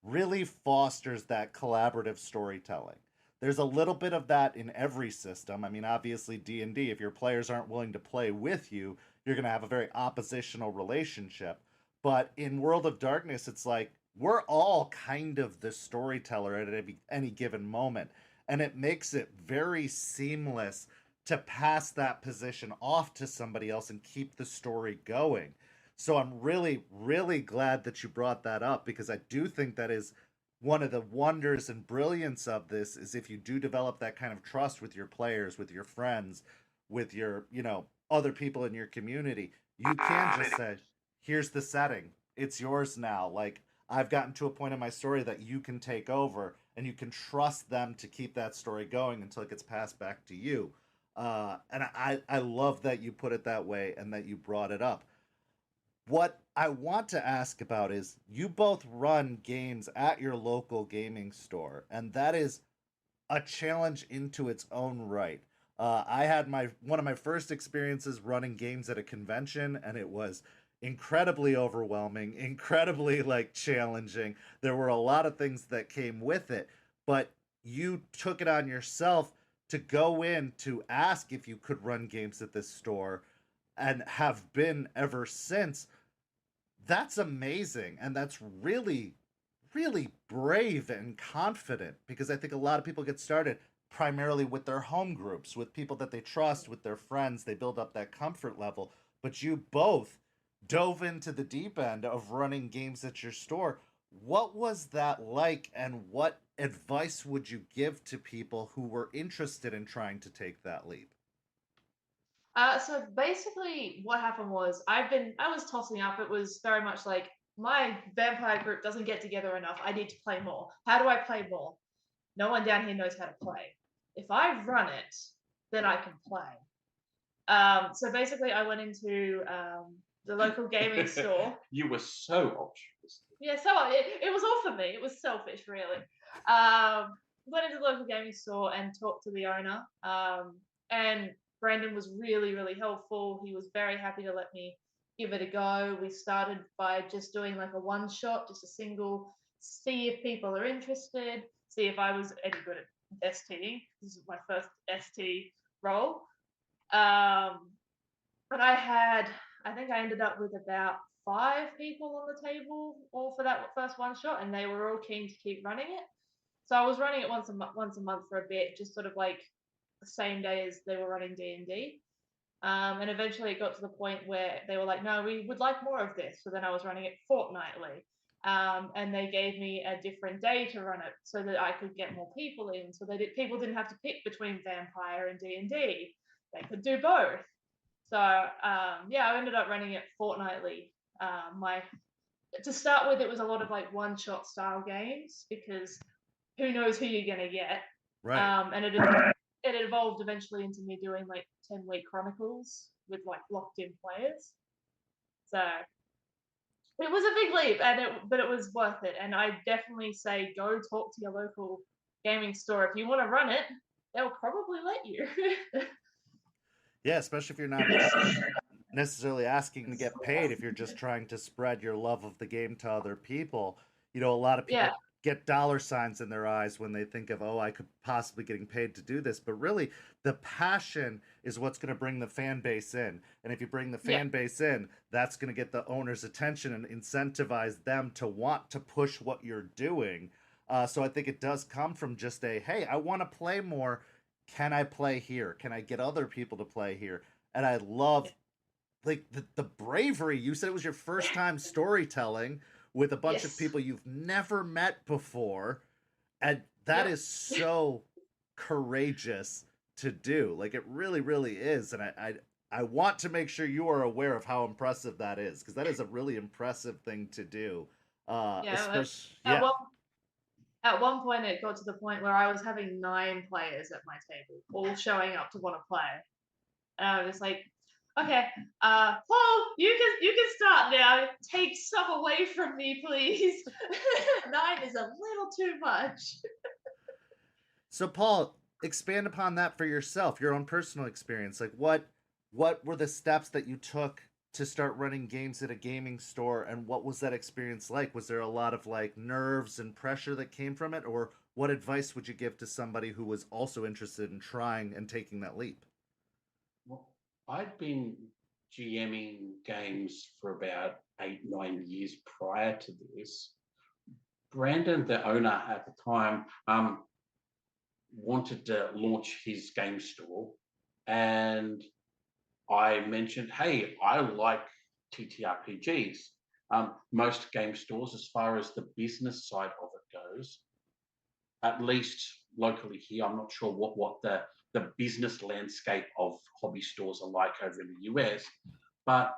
really fosters that collaborative storytelling. There's a little bit of that in every system. I mean, obviously D&D, if your players aren't willing to play with you, you're going to have a very oppositional relationship. But in World of Darkness, it's like we're all kind of the storyteller at any given moment. And it makes it very seamless to pass that position off to somebody else and keep the story going. So I'm really, really glad that you brought that up, because I do think that is one of the wonders and brilliance of this, is if you do develop that kind of trust with your players, with your friends, with your, other people in your community, you can just say, here's the setting. It's yours now. Like, I've gotten to a point in my story that you can take over, and you can trust them to keep that story going until it gets passed back to you. And I love that you put it that way and that you brought it up. What I want to ask about is, you both run games at your local gaming store, and that is a challenge into its own right. I had one of my first experiences running games at a convention, and it was incredibly overwhelming, incredibly like challenging. There were a lot of things that came with it, but you took it on yourself to go in to ask if you could run games at this store, and have been ever since. That's amazing, and that's really, really brave and confident, because I think a lot of people get started primarily with their home groups, with people that they trust, with their friends. They build up that comfort level. But you both dove into the deep end of running games at your store. What was that like, and what advice would you give to people who were interested in trying to take that leap? So basically, what happened was I was tossing up. It was very much like, my vampire group doesn't get together enough. I need to play more. How do I play more? No one down here knows how to play. If I run it, then I can play. So basically, I went into the local gaming store. You were so altruistic. Yeah, so it was all for me. It was selfish, really. Went into the local gaming store and talked to the owner. And Brandon was really, really helpful. He was very happy to let me give it a go. We started by just doing like a one shot, just a single, see if people are interested, see if I was any good at STing. This is my first ST role. But I think I ended up with about 5 people on the table all for that first one shot, and they were all keen to keep running it. So I was running it once a month for a bit, just sort of like the same day as they were running D&D. And eventually it got to the point where they were like, no, we would like more of this. So then I was running it fortnightly. And they gave me a different day to run it so that I could get more people in. So people didn't have to pick between vampire and D&D. They could do both. So I ended up running it fortnightly. My to start with, it was a lot of like one-shot style games because who knows who you're gonna get. Right. And it evolved eventually into me doing like 10-week chronicles with like locked-in players. So it was a big leap, but it was worth it. And I definitely say go talk to your local gaming store if you want to run it. They'll probably let you. Yeah, especially if you're not necessarily asking to get paid, if you're just trying to spread your love of the game to other people. You know, a lot of people Yeah. get dollar signs in their eyes when they think of, oh, I could possibly getting paid to do this. But really, the passion is what's going to bring the fan base in. And if you bring the fan base in, that's going to get the owner's attention and incentivize them to want to push what you're doing. So I think it does come from just a, hey, I want to play more. Can I play here? Can I get other people to play here? And I love like the bravery. You said it was your first time storytelling with a bunch of people you've never met before, and that is so courageous to do. Like, it really, really is. And I want to make sure you are aware of how impressive that is, because that is a really impressive thing to do. Especially, At one point, it got to the point where I was having 9 players at my table, all showing up to want to play. And I was like, okay, Paul, you can start now. Take stuff away from me, please. 9 is a little too much. So, Paul, expand upon that for yourself, your own personal experience. Like, what were the steps that you took to start running games at a gaming store, and what was that experience like? Was there a lot of like nerves and pressure that came from it, or what advice would you give to somebody who was also interested in trying and taking that leap? Well, I'd been GMing games for about 8-9 years prior to this. Brandon, the owner at the time, wanted to launch his game store, and I mentioned, hey, I like TTRPGs. Most game stores, as far as the business side of it goes, at least locally here, I'm not sure what the business landscape of hobby stores are like over in the US, but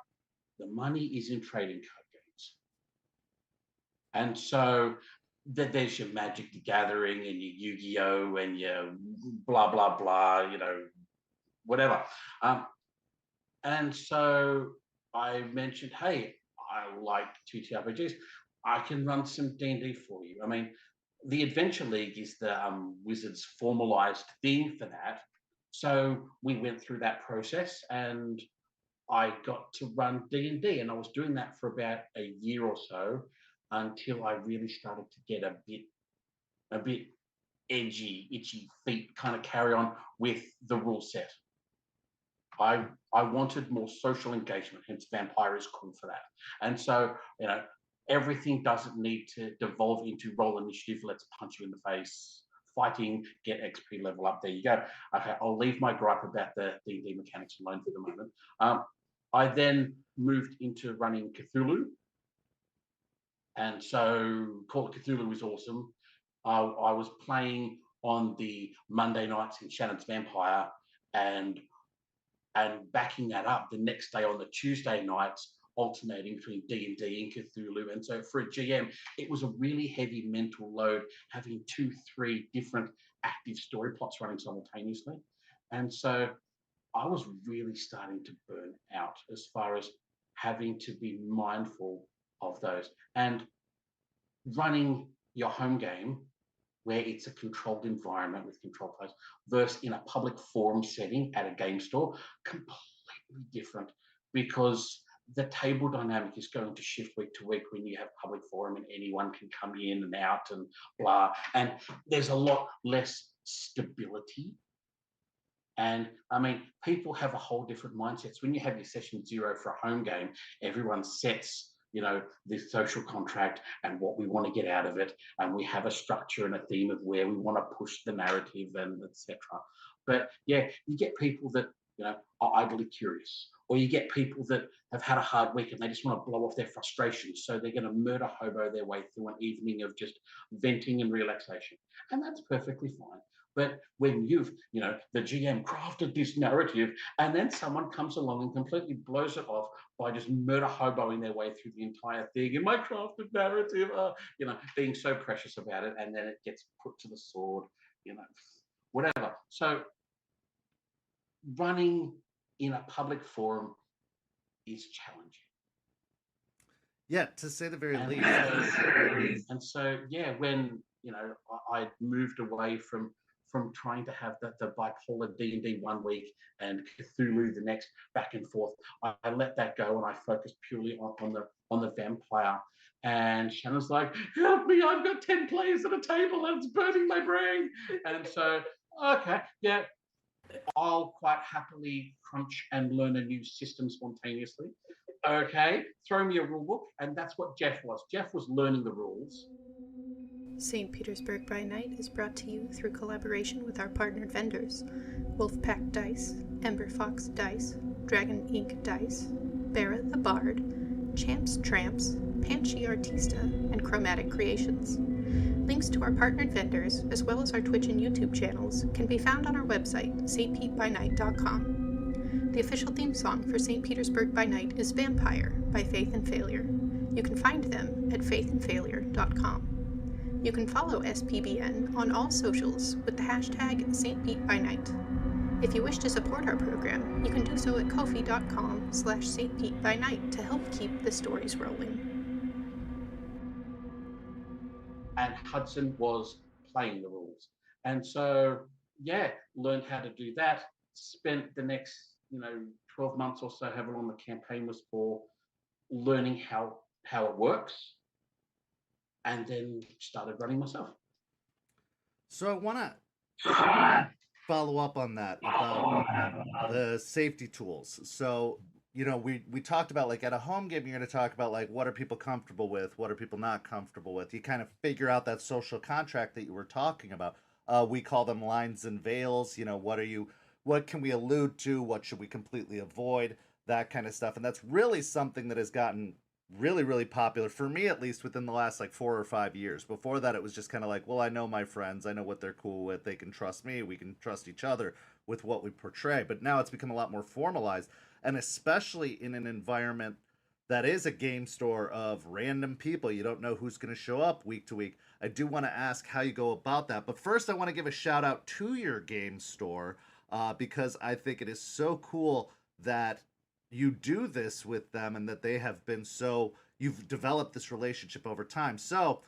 the money is in trading card games. And so there's your Magic the Gathering and your Yu-Gi-Oh! And your blah, blah, blah, whatever. And so I mentioned, hey, I like TTRPGs. I can run some D&D for you. I mean, the Adventure League is the Wizards formalized thing for that. So we went through that process, and I got to run D&D, and I was doing that for about a year or so until I really started to get a bit edgy, itchy feet kind of carry on with the rule set. I wanted more social engagement, hence Vampire is cool for that. And so, everything doesn't need to devolve into roll initiative, let's punch you in the face, fighting, get XP level up, there you go. Okay, I'll leave my gripe about the D&D mechanics alone for the moment. I then moved into running Cthulhu. And so Call of Cthulhu was awesome. I was playing on the Monday nights in Shannon's Vampire, and backing that up the next day on the Tuesday nights, alternating between D&D and Cthulhu. And so for a GM, it was a really heavy mental load having 2-3 different active story plots running simultaneously. And so I was really starting to burn out as far as having to be mindful of those. And running your home game where it's a controlled environment with controlled players versus in a public forum setting at a game store, completely different, because the table dynamic is going to shift week to week when you have public forum and anyone can come in and out and blah. And there's a lot less stability. And I mean, people have a whole different mindsets. When you have your session 0 for a home game, everyone sets the social contract and what we want to get out of it, and we have a structure and a theme of where we want to push the narrative and etc. But yeah, you get people that are idly curious, or you get people that have had a hard week and they just want to blow off their frustrations, so they're going to murder hobo their way through an evening of just venting and relaxation, and that's perfectly fine. But when the GM crafted this narrative, and then someone comes along and completely blows it off by just murder hoboing their way through the entire thing in my crafted narrative, being so precious about it, and then it gets put to the sword, whatever. So running in a public forum is challenging. Yeah, to say the very least. When I moved away from trying to have the bipolar D&D 1 week and Cthulhu the next, back and forth, I let that go and I focused purely on the vampire. And Shannon's like, help me, I've got 10 players at a table and it's burning my brain. And so, okay, yeah, I'll quite happily crunch and learn a new system spontaneously. Okay, throw me a rule book, and that's what Jeff was. Jeff was learning the rules. St. Petersburg by Night is brought to you through collaboration with our partnered vendors, Wolfpack Dice, Ember Fox Dice, Dragon Ink Dice, Barra the Bard, Champs Tramps, Panchi Artista, and Chromatic Creations. Links to our partnered vendors, as well as our Twitch and YouTube channels, can be found on our website, stpbynight.com. The official theme song for St. Petersburg by Night is Vampire by Faith and Failure. You can find them at faithandfailure.com. You can follow SPbN on all socials with the hashtag StPeteByNight. If you wish to support our program, you can do so at ko-fi.com/StPeteByNight to help keep the stories rolling. And Hudson was playing the rules. And so, learned how to do that, spent the next 12 months or so, however long the campaign was for, learning how it works, and then started running myself. So I want to follow up on that about the safety tools. So, we talked about, like, at a home game, you're going to talk about, like, what are people comfortable with? What are people not comfortable with? You kind of figure out that social contract that you were talking about. We call them lines and veils. What can we allude to? What should we completely avoid? That kind of stuff. And that's really something that has gotten really, really popular, for me at least, within the last 4 or 5 years. Before that, it was just kind of like, well, I know my friends, I know what they're cool with, they can trust me, we can trust each other with what we portray. But now it's become a lot more formalized, and especially in an environment that is a game store of random people. You don't know who's going to show up week to week. I do want to ask how you go about that. But first, I want to give a shout out to your game store, because I think it is so cool that you do this with them and that they have been you've developed this relationship over time. So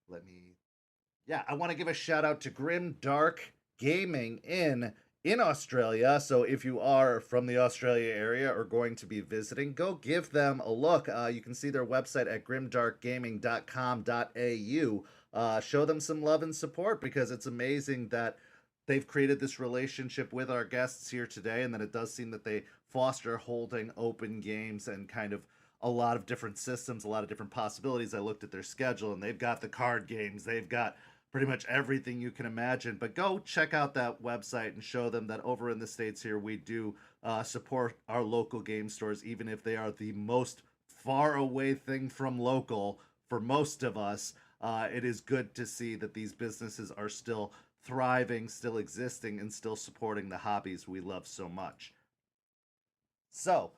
I want to give a shout out to Grimdark Gaming Inn in Australia. So if you are from the Australia area or going to be visiting, go give them a look. You can see their website at grimdarkgaming.com.au. Show them some love and support, because it's amazing that they've created this relationship with our guests here today, and then it does seem that they foster holding open games and kind of a lot of different systems, a lot of different possibilities. I looked at their schedule, and they've got the card games, they've got pretty much everything you can imagine. But go check out that website and show them that over in the States here, we do support our local game stores, even if they are the most far away thing from local for most of us. It is good to see that these businesses are still thriving, still existing, and still supporting the hobbies we love so much. So,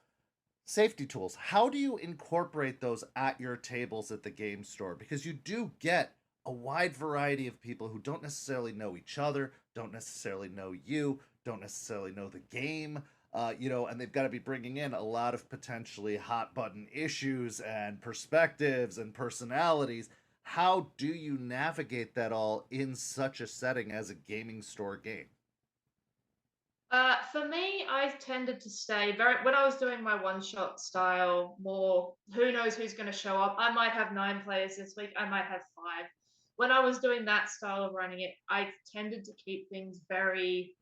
safety tools. How do you incorporate those at your tables at the game store? Because you do get a wide variety of people who don't necessarily know each other, don't necessarily know you, don't necessarily know the game, and they've got to be bringing in a lot of potentially hot button issues and perspectives and personalities. How do you navigate that all in such a setting as a gaming store game? For me, I tended to stay when I was doing my one-shot style, more who knows who's going to show up. I might have 9 players this week, I might have 5. When I was doing that style of running it, I tended to keep things very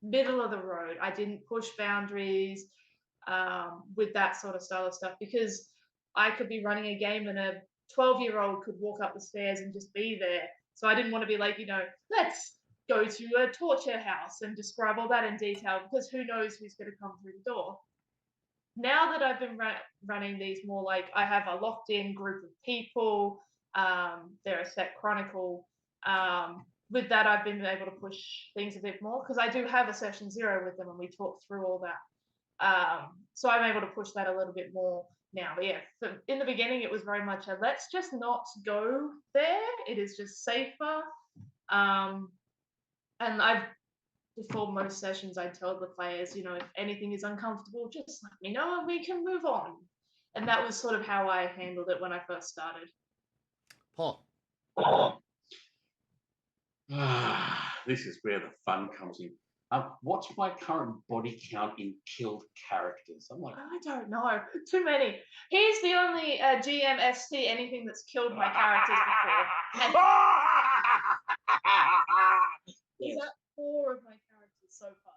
middle of the road. I didn't push boundaries with that sort of style of stuff, because I could be running a game and a 12-year-old could walk up the stairs and just be there. So I didn't want to be like, let's go to a torture house and describe all that in detail, because who knows who's going to come through the door. Now that I've been running these more like I have a locked in group of people, they're a set chronicle, with that, I've been able to push things a bit more because I do have a session 0 with them and we talk through all that. So I'm able to push that a little bit more now. But yeah, so in the beginning, it was very much a let's just not go there. It is just safer. And before most sessions, I tell the players, you know, if anything is uncomfortable, just let me know and we can move on. And that was sort of how I handled it when I first started. Paul. This is where the fun comes in. What's my current body count in killed characters? I'm like, I don't know. Too many. He's the only GMST anything that's killed my characters before. And he's at 4 of my characters so far.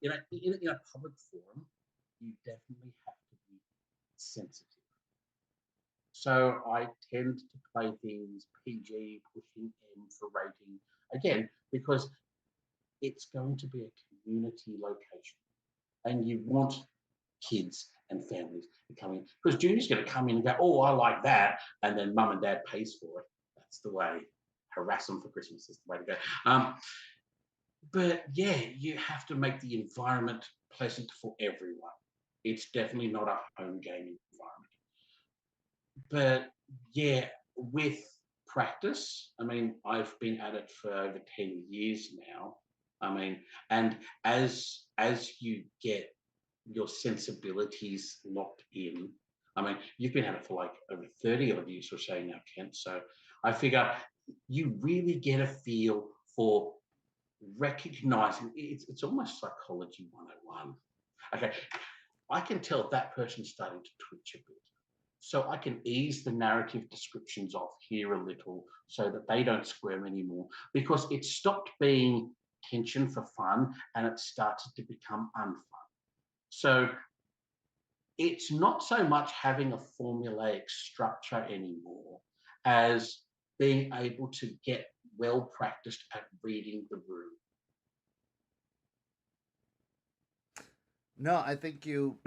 In a public forum, you definitely have to be sensitive. So I tend to play things PG, pushing M for rating, again, because it's going to be a community location. And you want kids and families to come in. Because Junior's going to come in and go, oh, I like that. And then mum and dad pays for it. That's the way. Harass them for Christmas is the way to go. But yeah, you have to make the environment pleasant for everyone. It's definitely not a home gaming environment. But yeah, with practice, I mean, I've been at it for over 10 years now. I mean, and as you get your sensibilities locked in, I mean, you've been at it for like over 30 odd years or so now, Kent. So I figure you really get a feel for recognizing it's almost psychology 101. Okay, I can tell that person's starting to twitch a bit. So I can ease the narrative descriptions off here a little so that they don't squirm anymore, because it stopped being tension for fun and it started to become unfun. So it's not so much having a formulaic structure anymore as being able to get well practiced at reading the room. No, I think you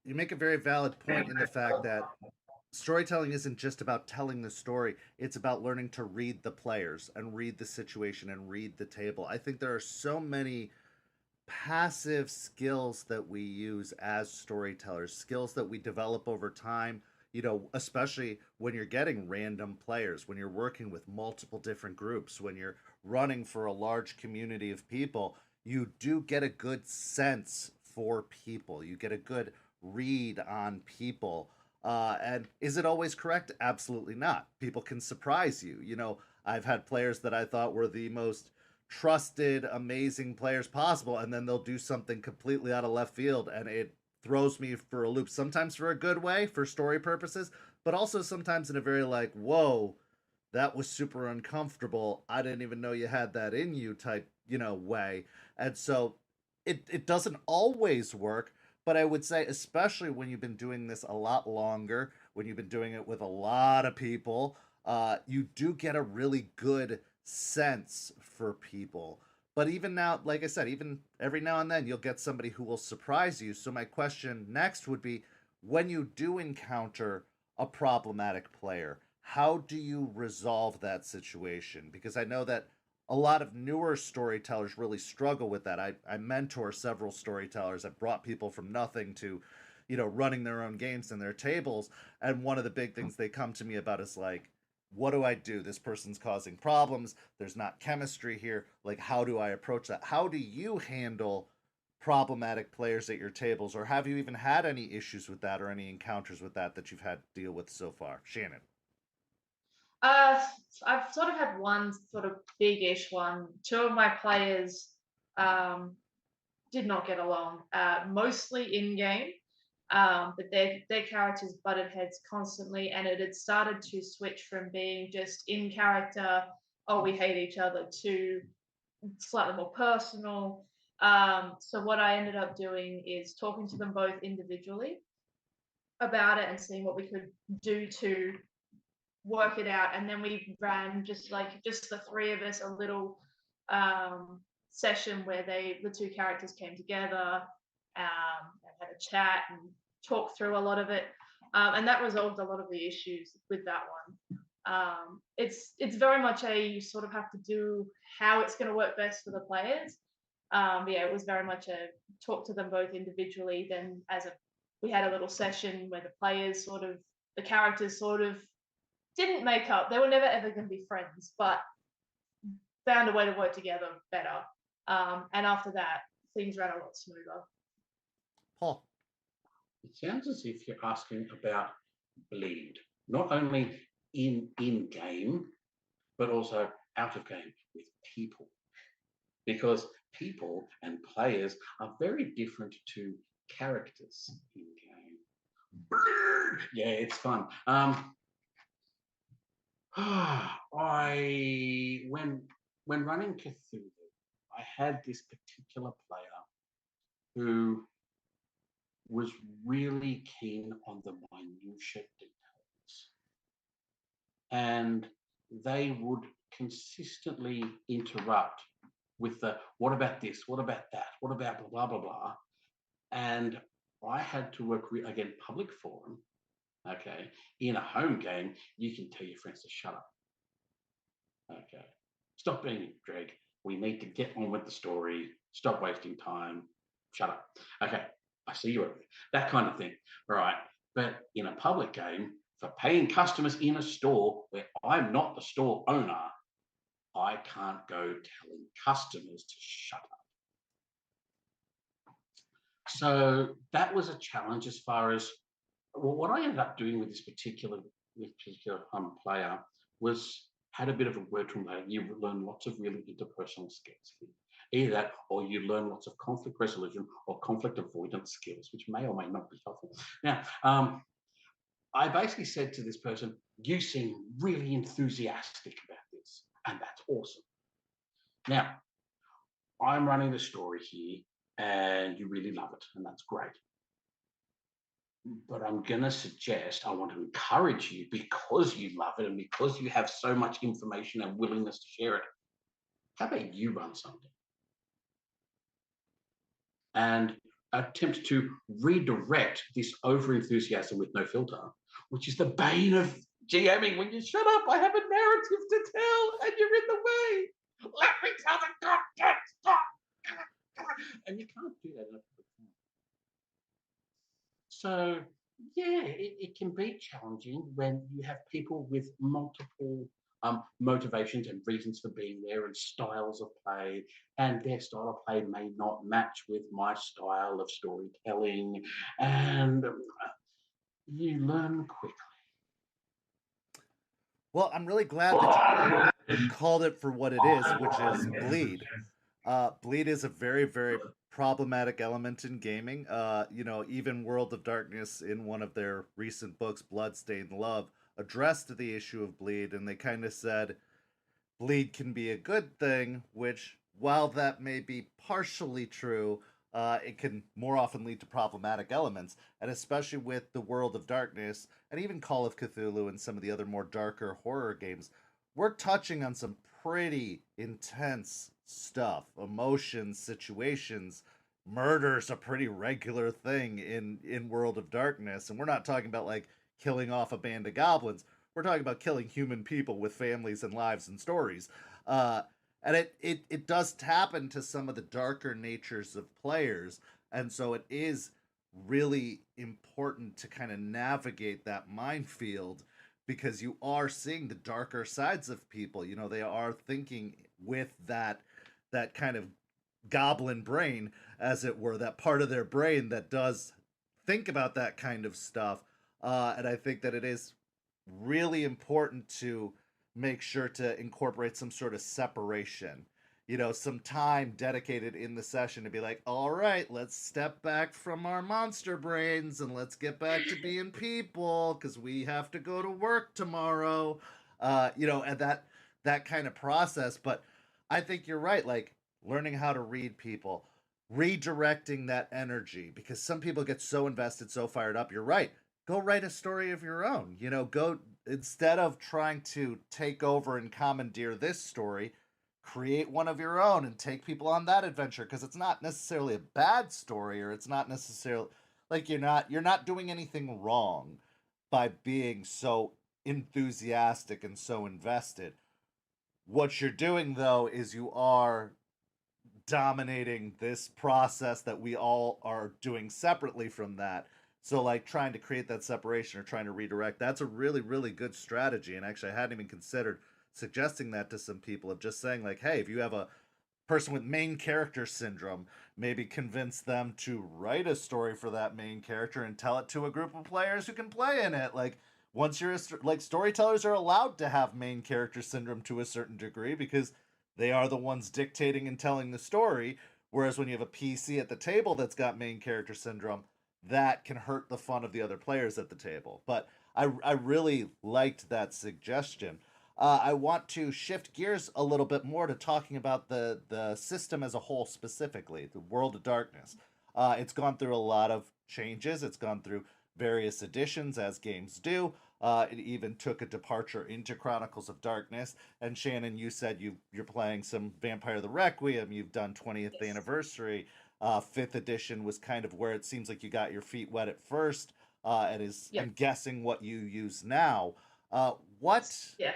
make a very valid point in the fact that storytelling isn't just about telling the story. It's about learning to read the players and read the situation and read the table. I think there are so many passive skills that we use as storytellers, skills that we develop over time, you know, especially when you're getting random players, when you're working with multiple different groups, when you're running for a large community of people, you do get a good sense for people. You get a good read on people. And is it always correct? Absolutely not. People can surprise you. You know, I've had players that I thought were the most trusted, amazing players possible, and then they'll do something completely out of left field, and it throws me for a loop. Sometimes for a good way, for story purposes, but also sometimes in a very like, whoa, that was super uncomfortable. I didn't even know you had that in you type, you know, way. And so it doesn't always work, but I would say, especially when you've been doing this a lot longer, when you've been doing it with a lot of people, you do get a really good sense for people. But even now, like I said, even every now and then you'll get somebody who will surprise you. So my question next would be, when you do encounter a problematic player, how do you resolve that situation? Because I know that a lot of newer storytellers really struggle with that. I mentor several storytellers. I've brought people from nothing to, you know, running their own games and their tables. And one of the big things they come to me about is like, what do I do? This person's causing problems. There's not chemistry here. Like, how do I approach that? How do you handle problematic players at your tables? Or have you even had any issues with that or any encounters with that that you've had to deal with so far? Shannon. I've sort of had one sort of big-ish one. 2 of my players did not get along, mostly in-game, but their characters butted heads constantly, and it had started to switch from being just in-character, oh, we hate each other, to slightly more personal. So what I ended up doing is talking to them both individually about it and seeing what we could do to work it out, and then we ran just the 3 of us a little session where the 2 characters came together and had a chat and talked through a lot of it. And that resolved a lot of the issues with that one. It's very much you sort of have to do how it's going to work best for the players. Yeah, it was very much a talk to them both individually. Then we had a little session where the characters sort of didn't make up. They were never ever going to be friends, but found a way to work together better. And after that, things ran a lot smoother. Paul. It sounds as if you're asking about bleed, not only in game, but also out of game with people. Because people and players are very different to characters in game. Yeah, it's fun. When running Cthulhu, I had this particular player who was really keen on the minutiae details, and they would consistently interrupt with the "what about this? What about that? What about blah blah blah blah?" And I had to work again public forum. Okay, in a home game, you can tell your friends to shut up. Okay, stop being a drag. We need to get on with the story. Stop wasting time. Shut up. Okay, I see you over there. That kind of thing. All right. But in a public game, for paying customers in a store where I'm not the store owner, I can't go telling customers to shut up. So that was a challenge as far as what I ended up doing with this particular player was had a bit of a word from that. You learn lots of really interpersonal skills here. Either that, or you learn lots of conflict resolution or conflict avoidance skills, which may or may not be helpful. Now, I basically said to this person, you seem really enthusiastic about this, and that's awesome. Now, I'm running the story here, and you really love it, and that's great. But I'm going to suggest, I want to encourage you because you love it and because you have so much information and willingness to share it. How about you run something? And attempt to redirect this over-enthusiasm with no filter, which is the bane of GMing. When you shut up, I have a narrative to tell and you're in the way. Let me tell the goddamn story. And you can't do that in a public forum. So, yeah, it can be challenging when you have people with multiple motivations and reasons for being there and styles of play, and their style of play may not match with my style of storytelling, and you learn quickly. Well, I'm really glad that you called it for what it is, which is bleed. Bleed is a very, very problematic element in gaming. Even World of Darkness, in one of their recent books, Bloodstained Love, addressed the issue of bleed, and they kind of said bleed can be a good thing, which, while that may be partially true, it can more often lead to problematic elements, and especially with the World of Darkness, and even Call of Cthulhu and some of the other more darker horror games, we're touching on some pretty intense stuff, emotions, situations. Murder's a pretty regular thing in World of Darkness, and we're not talking about like killing off a band of goblins. We're talking about killing human people with families and lives and stories. And it does tap into some of the darker natures of players, and so it is really important to kind of navigate that minefield, because you are seeing the darker sides of people. They are thinking with that kind of goblin brain, as it were, that part of their brain that does think about that kind of stuff. And I think that it is really important to make sure to incorporate some sort of separation, some time dedicated in the session to be like, all right, let's step back from our monster brains and let's get back to being people, because we have to go to work tomorrow, and that kind of process. But I think you're right, like learning how to read people, redirecting that energy, because some people get so invested, so fired up. You're right. Go write a story of your own. Go, instead of trying to take over and commandeer this story, create one of your own and take people on that adventure, because it's not necessarily a bad story, or it's not necessarily like you're not doing anything wrong. by being so enthusiastic and so invested. What you're doing, though, is you are dominating this process that we all are doing separately from that. So, like, trying to create that separation or trying to redirect, that's a really, really good strategy. And actually, I hadn't even considered suggesting that to some people, of just saying, like, hey, if you have a person with main character syndrome, maybe convince them to write a story for that main character and tell it to a group of players who can play in it. Like, once you're like, storytellers are allowed to have main character syndrome to a certain degree because they are the ones dictating and telling the story. Whereas when you have a PC at the table that's got main character syndrome, that can hurt the fun of the other players at the table. But I really liked that suggestion. I want to shift gears a little bit more to talking about the system as a whole, specifically the World of Darkness. It's gone through a lot of changes. It's gone through various editions, as games do. It even took a departure into Chronicles of Darkness. And Shannon, you said you're playing some Vampire the Requiem. You've done 20th Yes. anniversary. 5th edition was kind of where it seems like you got your feet wet at first, and is, Yep. I'm guessing, what you use now. What Yeah.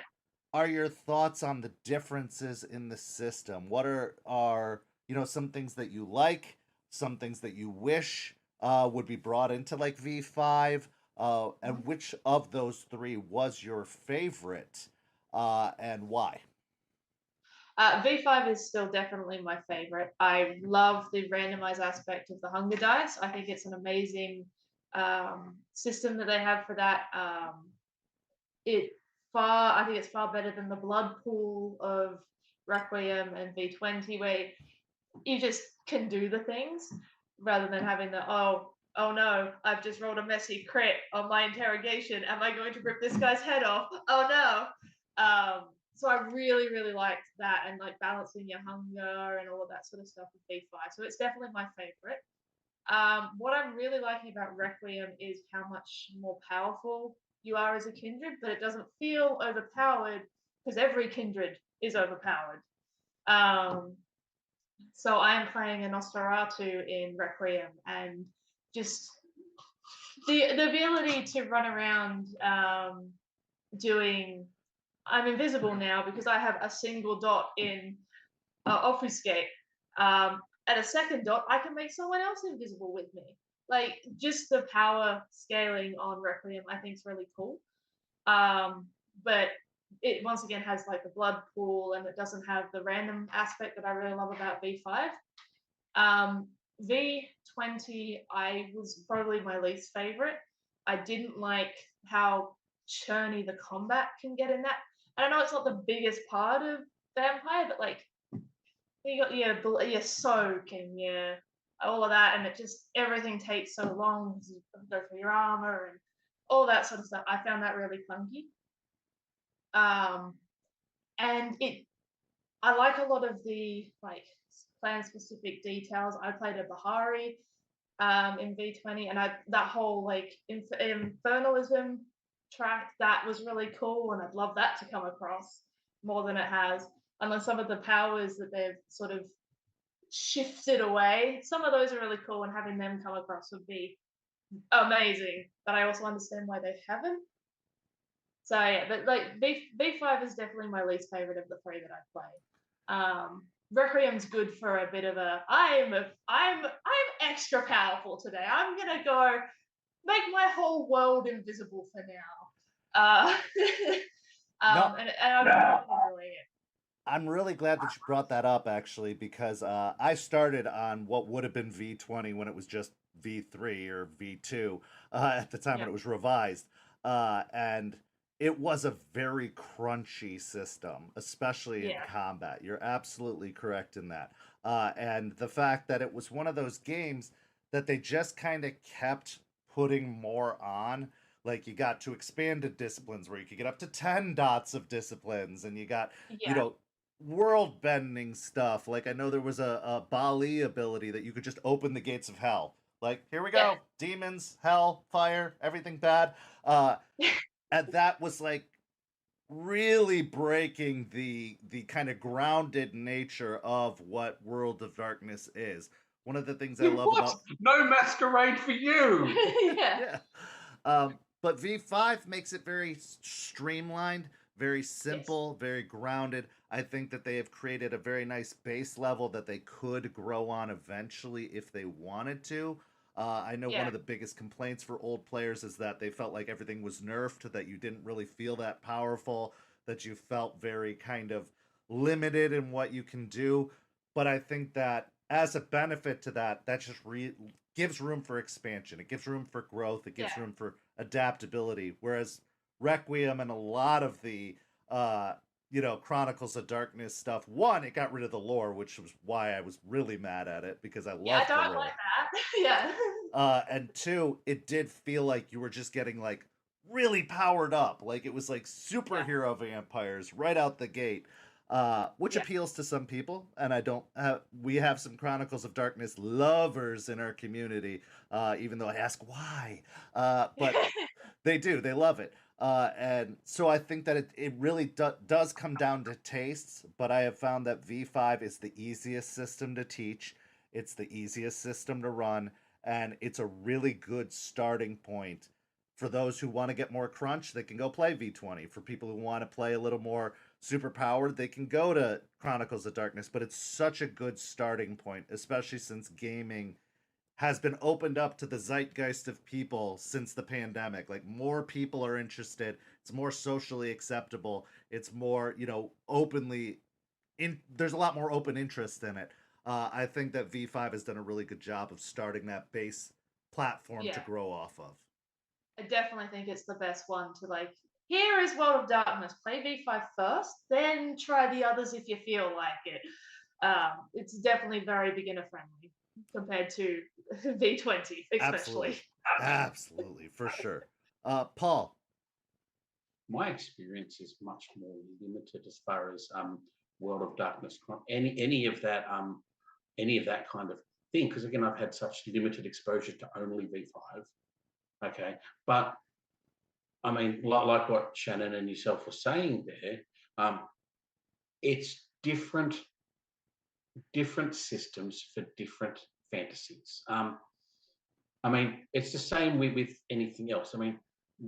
are your thoughts on the differences in the system? What are some things that you like, some things that you wish would be brought into like V5, and which of those three was your favorite, and why? V5 is still definitely my favorite. I love the randomized aspect of the hunger dice. I think it's an amazing system that they have for that. I think it's far better than the blood pool of Requiem and V20, where you just can do the things rather than having the oh no, I've just rolled a messy crit on my interrogation. Am I going to rip this guy's head off? Oh no. So I really, really liked that, and like balancing your hunger and all of that sort of stuff with V5. So it's definitely my favorite. What I'm really liking about Requiem is how much more powerful you are as a kindred, but it doesn't feel overpowered because every kindred is overpowered. So I am playing a Nosferatu in Requiem, and just the ability to run around doing. I'm invisible now because I have a single dot in Obfuscate. And a second dot, I can make someone else invisible with me. Like, just the power scaling on Requiem, I think is really cool. But it once again has like the blood pool, and it doesn't have the random aspect that I really love about V5. V20, I was probably my least favorite. I didn't like how churny the combat can get in that. I know it's not the biggest part of Vampire, but like you got your soak and your all of that, and it just everything takes so long to go for your armor and all that sort of stuff. I found that really clunky. And I like a lot of the like clan specific details. I played a Bahari in V20, and that whole like infernalism track, that was really cool, and I'd love that to come across more than it has. Unless some of the powers that they've sort of shifted away, some of those are really cool, and having them come across would be amazing. But I also understand why they haven't. So yeah, but like V5 is definitely my least favorite of the three that I've played. Requiem's good for a bit of a I'm extra powerful today. I'm gonna go make my whole world invisible for now. And I'm really enjoying it. I'm really glad that you brought that up, actually, because I started on what would have been V20 when it was just V3 or V2 at the time when it was revised. And it was a very crunchy system, especially in combat. You're absolutely correct in that. And the fact that it was one of those games that they just kind of kept putting more on. Like, you got to expanded disciplines where you could get up to 10 dots of disciplines, and you got, world bending stuff. Like, I know there was a Bali ability that you could just open the gates of hell. Like, here we go, demons, hell, fire, everything bad. And that was like really breaking the kind of grounded nature of what World of Darkness is. One of the things I love about no masquerade for you. Yeah. But V5 makes it very streamlined, very Yes. simple, very grounded. I think that they have created a very nice base level that they could grow on eventually if they wanted to. I know one Yeah. of the biggest complaints for old players is that they felt like everything was nerfed, that you didn't really feel that powerful, that you felt very kind of limited in what you can do. But I think that as a benefit to that, that just gives room for expansion. It gives room for growth. It gives Yeah. room for adaptability. Whereas Requiem and a lot of the Chronicles of Darkness stuff, one, it got rid of the lore, which was why I was really mad at it because I Yeah, I loved the don't lore. like that. Yeah. And two, it did feel like you were just getting like really powered up, like it was like superhero vampires right out the gate, which Yeah. appeals to some people. And I don't. We have some Chronicles of Darkness lovers in our community, even though I ask why, but they do. They love it. And so I think that it really does come down to tastes, but I have found that V5 is the easiest system to teach. It's the easiest system to run, and it's a really good starting point for those who want to get more crunch. They can go play V20. For people who want to play a little more super powered, they can go to Chronicles of Darkness. But it's such a good starting point, especially since gaming has been opened up to the zeitgeist of people since the pandemic. Like, more people are interested. It's more socially acceptable. It's more, openly there's a lot more open interest in it. I think that V5 has done a really good job of starting that base platform to Yeah. grow off of. I definitely think it's the best one to like. Here is World of Darkness. Play V5 first, then try the others if you feel like it. It's definitely very beginner friendly compared to V20, especially. Absolutely, for sure. Paul. My experience is much more limited as far as World of Darkness, any of that kind of thing. Because again, I've had such limited exposure to only V5. Okay, but I mean, like what Shannon and yourself were saying there, it's different systems for different fantasies. I mean, it's the same with anything else. I mean,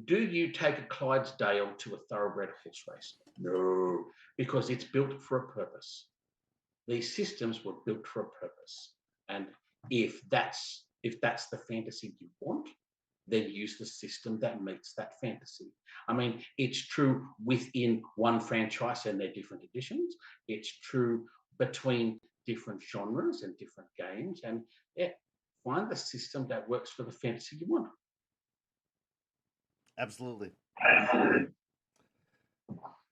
do you take a Clydesdale to a thoroughbred horse race? No, because it's built for a purpose. These systems were built for a purpose, and if that's the fantasy you want, then use the system that meets that fantasy. I mean, it's true within one franchise and their different editions. It's true between different genres and different games, and yeah, find the system that works for the fantasy you want. Absolutely.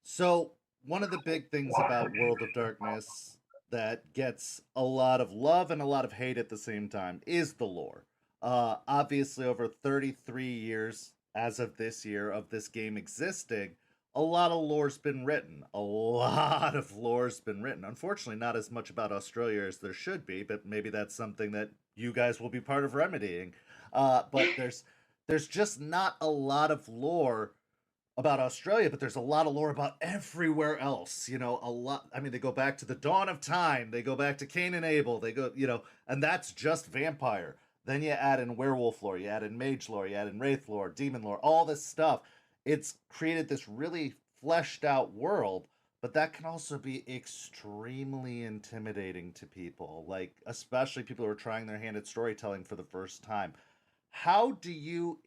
So, one of the big things about World of Darkness that gets a lot of love and a lot of hate at the same time is the lore. Obviously, over 33 years as of this year of this game existing, a lot of lore's been written. A lot of lore's been written. Unfortunately, not as much about Australia as there should be, but maybe that's something that you guys will be part of remedying. But there's just not a lot of lore about Australia, but there's a lot of lore about everywhere else. A lot. I mean, they go back to the dawn of time. They go back to Cain and Abel. They go, and that's just vampire. Then you add in werewolf lore, you add in mage lore, you add in wraith lore, demon lore, all this stuff. It's created this really fleshed out world, but that can also be extremely intimidating to people, like especially people who are trying their hand at storytelling for the first time. How do you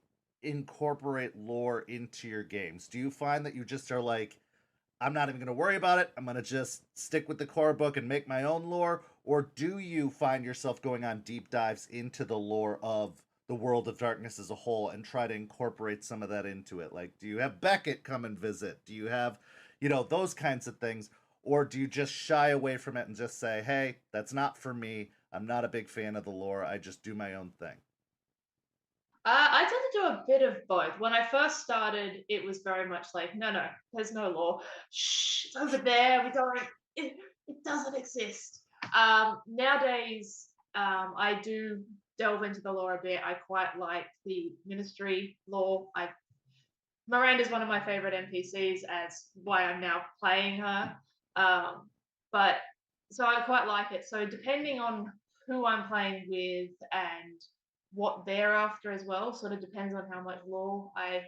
incorporate lore into your games? Do you find that you just are like, I'm not even going to worry about it, I'm going to just stick with the core book and make my own lore? Or do you find yourself going on deep dives into the lore of the World of Darkness as a whole and try to incorporate some of that into it? Like, do you have Beckett come and visit? Do you have, those kinds of things? Or do you just shy away from it and just say, hey, that's not for me, I'm not a big fan of the lore, I just do my own thing? I tend to do a bit of both. When I first started, it was very much like, no, there's no lore. Shh, it's over there. It doesn't exist. Nowadays, I do delve into the lore a bit. I quite like the ministry lore. Miranda's one of my favorite NPCs, as why I'm now playing her. But so I quite like it. So depending on who I'm playing with and what they're after as well, sort of depends on how much lore I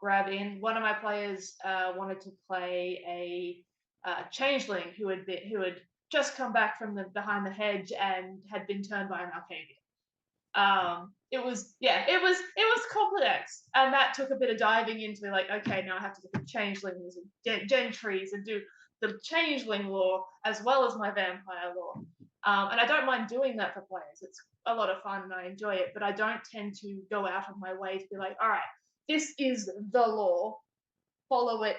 grab in. One of my players wanted to play a changeling who had just come back from behind the hedge and had been turned by an Arcadia. It was complex, and that took a bit of diving into, like, okay, now I have to look at changelings and gentries and do the changeling lore as well as my vampire lore. And I don't mind doing that for players. It's a lot of fun and I enjoy it, but I don't tend to go out of my way to be like, all right, this is the lore, follow it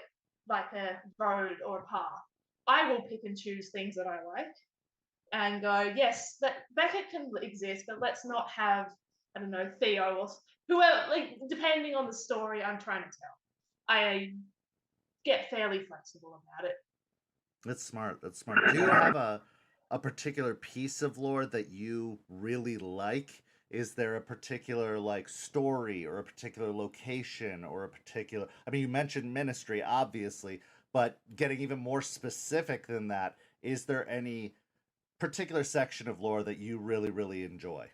like a road or a path. I will pick and choose things that I like and go, yes, that Beckett can exist, but let's not have, I don't know, Theo or whoever, like, depending on the story I'm trying to tell. I get fairly flexible about it. That's smart. That's smart. Do you have a particular piece of lore that you really like? Is there a particular like story or a particular location or a particular, I mean, you mentioned ministry, obviously, but getting even more specific than that, is there any particular section of lore that you really, really enjoy?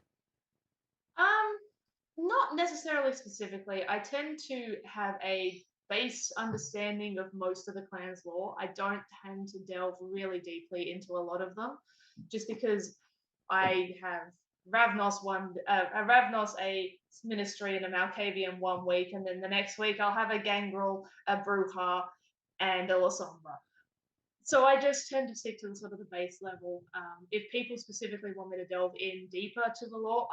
Not necessarily specifically. I tend to have a base understanding of most of the clan's lore. I don't tend to delve really deeply into a lot of them, just because I have Ravnos a ministry, and a Malkavian 1 week, and then the next week I'll have a Gangrel, a Bruja, and a Lasombra. So I just tend to stick to the sort of the base level. If people specifically want me to delve in deeper to the lore,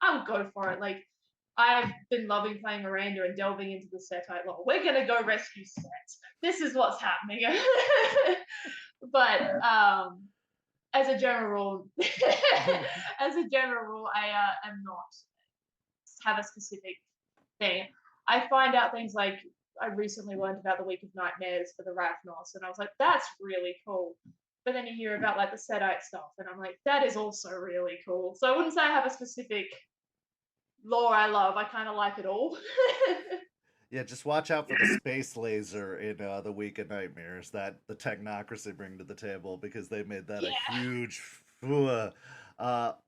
I'll go for it. Like, I've been loving playing Miranda and delving into the Setite lore. We're gonna go rescue Set. This is what's happening. But as a general rule, I am not have a specific thing. I find out things like, I recently learned about the Week of Nightmares for the Ravnos, and I was like, that's really cool. But then you hear about like the Setite stuff, and I'm like, that is also really cool. So I wouldn't say I have a specific lore I love. I kind of like it all. Yeah, just watch out for the space laser in the Week of Nightmares that the Technocracy bring to the table, because they made that a huge. What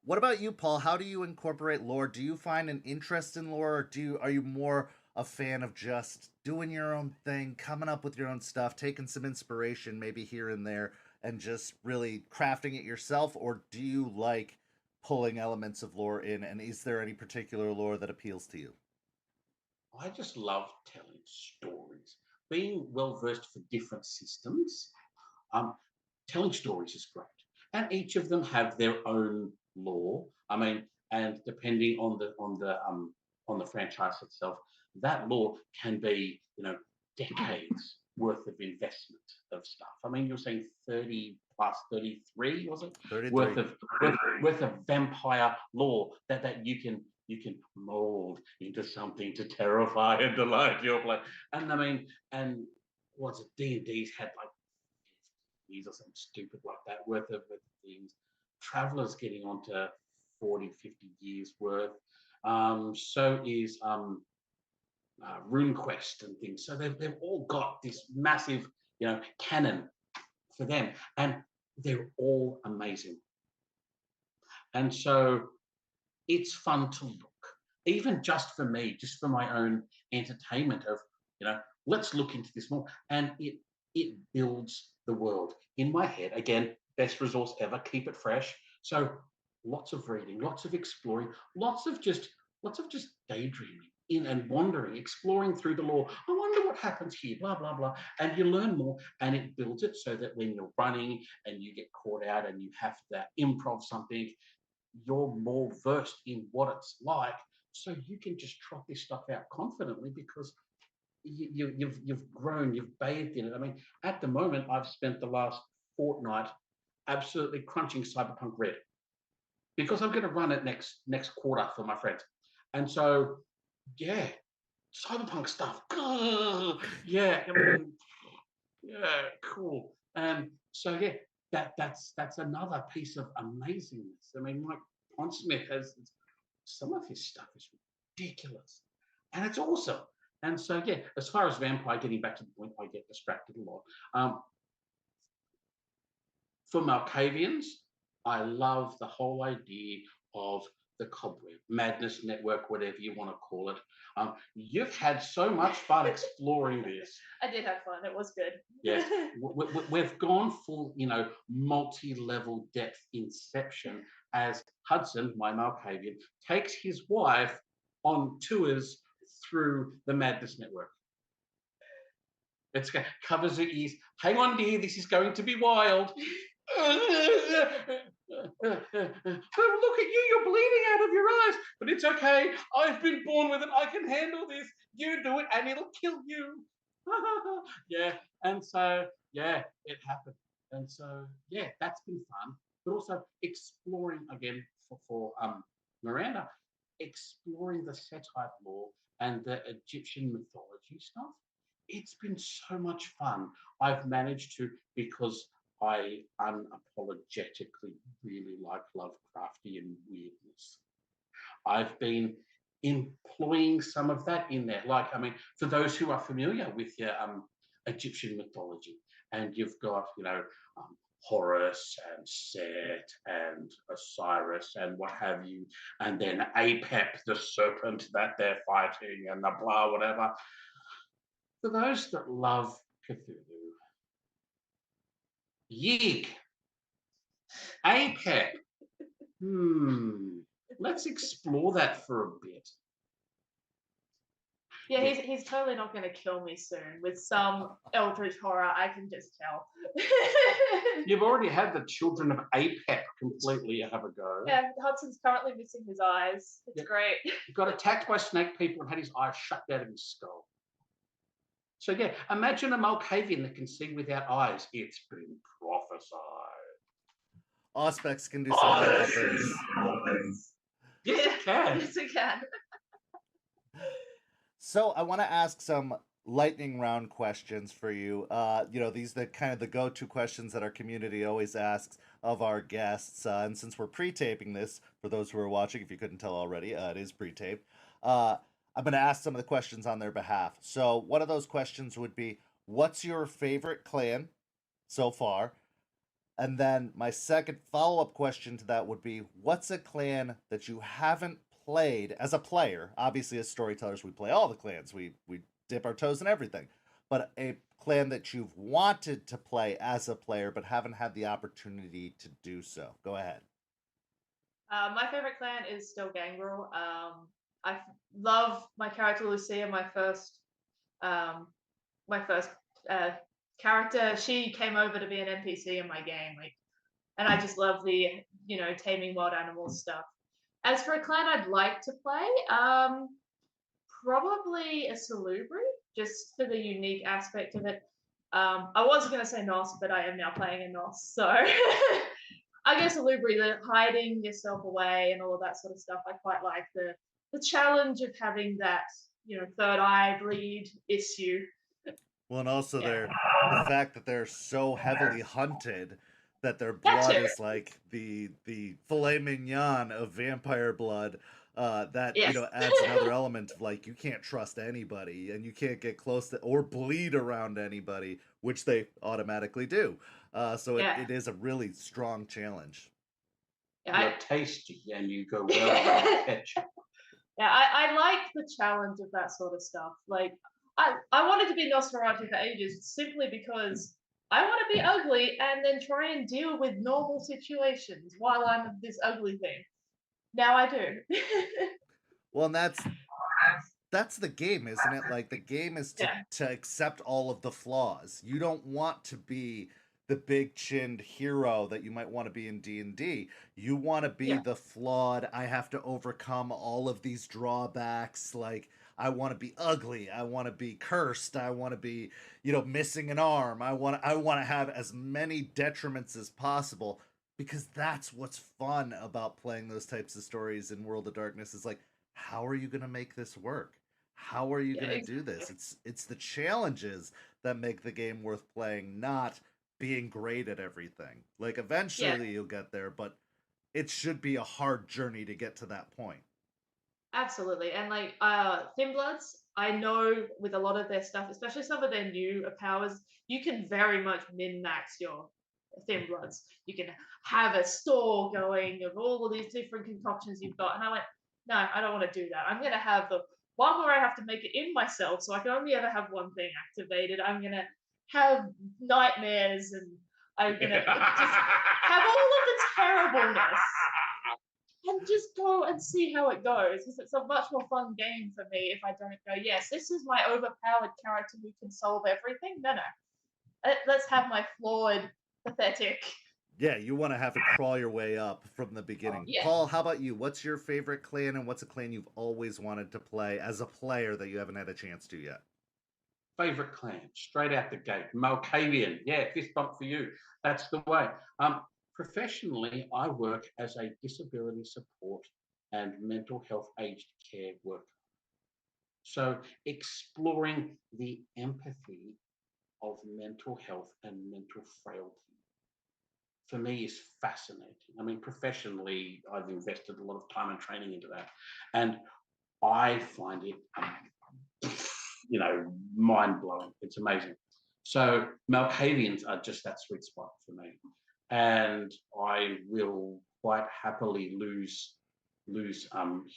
about you, Paul? How do you incorporate lore? Do you find an interest in lore, or are you more a fan of just doing your own thing, coming up with your own stuff, taking some inspiration maybe here and there, and just really crafting it yourself? Or do you like pulling elements of lore in, and is there any particular lore that appeals to you? I just love telling stories, being well versed for different systems. Telling stories is great, and each of them have their own lore. I mean, and depending on the franchise itself, that lore can be, decades worth of investment of stuff. I mean, you're saying 30 plus 33, was it? 33. Worth of vampire lore that you can mold into something to terrify and delight your player. And I mean, and what's it? D&D's had like these or something stupid like that worth of things. Travelers getting onto 40, 50 years worth. So is RuneQuest and things. So they've all got this massive, canon for them, and they're all amazing. And so it's fun to look, even just for me, just for my own entertainment of, let's look into this more. And it builds the world in my head. Again, best resource ever, keep it fresh. So lots of reading, lots of exploring, lots of just daydreaming in and wandering, exploring through the lore. I wonder what happens here, blah, blah, blah. And you learn more, and it builds it so that when you're running and you get caught out and you have to improv something, you're more versed in what it's like, so you can just trot this stuff out confidently because you've grown, you've bathed in it. I mean, at the moment, I've spent the last fortnight absolutely crunching Cyberpunk Red because I'm going to run it next quarter for my friends, and so yeah, Cyberpunk stuff. Yeah, I mean, yeah, cool. And so yeah, that's another piece of amazingness. I mean, Mike Pondsmith has some of his stuff is ridiculous, and it's awesome. And so yeah, as far as Vampire, getting back to the point, I get distracted a lot. For Malkavians, I love the whole idea of the Cobweb, Madness Network, whatever you want to call it. You've had so much fun exploring this. I did have fun. It was good. Yes, we've gone full, multi-level depth Inception as Hudson, my Malkavian, takes his wife on tours through the Madness Network. It's covers her ears. Hang on, dear, this is going to be wild. Oh, look at you, you're bleeding out of your eyes. But it's okay. I've been born with it. I can handle this. You do it and it'll kill you. Yeah. And so, yeah, it happened. And so, yeah, that's been fun. But also exploring again for Miranda, exploring the Setite lore and the Egyptian mythology stuff. It's been so much fun. I've managed to, because I unapologetically really like Lovecraftian weirdness. I've been employing some of that in there. Like, I mean, for those who are familiar with your Egyptian mythology, and you've got, Horus and Set and Osiris and what have you, and then Apep, the serpent that they're fighting, and the blah, whatever. For those that love Cthulhu, Yig, Apep. Let's explore that for a bit. Yeah, he's totally not going to kill me soon with some eldritch horror. I can just tell. You've already had the children of Apep completely have a go. Yeah, Hudson's currently missing his eyes. It's great. He got attacked by snake people and had his eyes shut out of his skull. So yeah, imagine a Malkavian that can see without eyes. It's been prophesied. Auspex can do some wonderful things. Yes, it can. Yes, it can. So I want to ask some lightning round questions for you. These are kind of the go-to questions that our community always asks of our guests. And since we're pre-taping this, for those who are watching, if you couldn't tell already, it is pre-taped. I'm going to ask some of the questions on their behalf. So one of those questions would be, what's your favorite clan so far? And then my second follow-up question to that would be, what's a clan that you haven't played as a player? Obviously, as storytellers, we play all the clans. We dip our toes in everything. But a clan that you've wanted to play as a player but haven't had the opportunity to do so. Go ahead. My favorite clan is still Gangrel. I love my character Lucia, my first character. She came over to be an NPC in my game, and I just love the taming wild animals stuff. As for a clan I'd like to play, probably a Salubri, just for the unique aspect of it. I was going to say Nos, but I am now playing a Nos, so I guess Salubri, the hiding yourself away and all of that sort of stuff. I quite like the challenge of having that, third eye bleed issue. Well, and also the fact that they're so heavily hunted that their blood is like the filet mignon of vampire blood. That adds another element of like, you can't trust anybody and you can't get close to or bleed around anybody, which they automatically do. So it is a really strong challenge. Yeah, you're tasty and you go well with ketchup. Yeah, I like the challenge of that sort of stuff. Like, I wanted to be Nosferatu for ages simply because I want to be ugly and then try and deal with normal situations while I'm this ugly thing. Now I do. Well, and that's the game, isn't it? Like, the game is to accept all of the flaws. You don't want to be the big-chinned hero that you might want to be in D&D. You want to be the flawed, I have to overcome all of these drawbacks. Like, I want to be ugly. I want to be cursed. I want to be, missing an arm. I want to have as many detriments as possible, because that's what's fun about playing those types of stories in World of Darkness is like, how are you going to make this work? How are you going to do this? It's the challenges that make the game worth playing, not being great at everything. Like, eventually you'll get there, but it should be a hard journey to get to that point. Absolutely. And like Thin Bloods, I know with a lot of their stuff, especially some of their new powers, you can very much min-max your Thin Bloods. You can have a store going of all of these different concoctions you've got. And I went, no, I don't want to do that. I'm going to have the one where I have to make it in myself, so I can only ever have one thing activated. I'm going to have nightmares, and I'm going to just have all of the terribleness and just go and see how it goes, because it's a much more fun game for me if I don't go, yes, this is my overpowered character who can solve everything. No. Let's have my flawed, pathetic. Yeah, you want to have to crawl your way up from the beginning. Yeah. Paul, how about you? What's your favorite clan, and what's a clan you've always wanted to play as a player that you haven't had a chance to yet? Favorite clan, straight out the gate, Malkavian. Yeah, fist bump for you. That's the way. Professionally, I work as a disability support and mental health aged care worker. So exploring the empathy of mental health and mental frailty for me is fascinating. I mean, professionally, I've invested a lot of time and training into that, and I find it, mind blowing. It's amazing. So Malkavians are just that sweet spot for me, and I will quite happily lose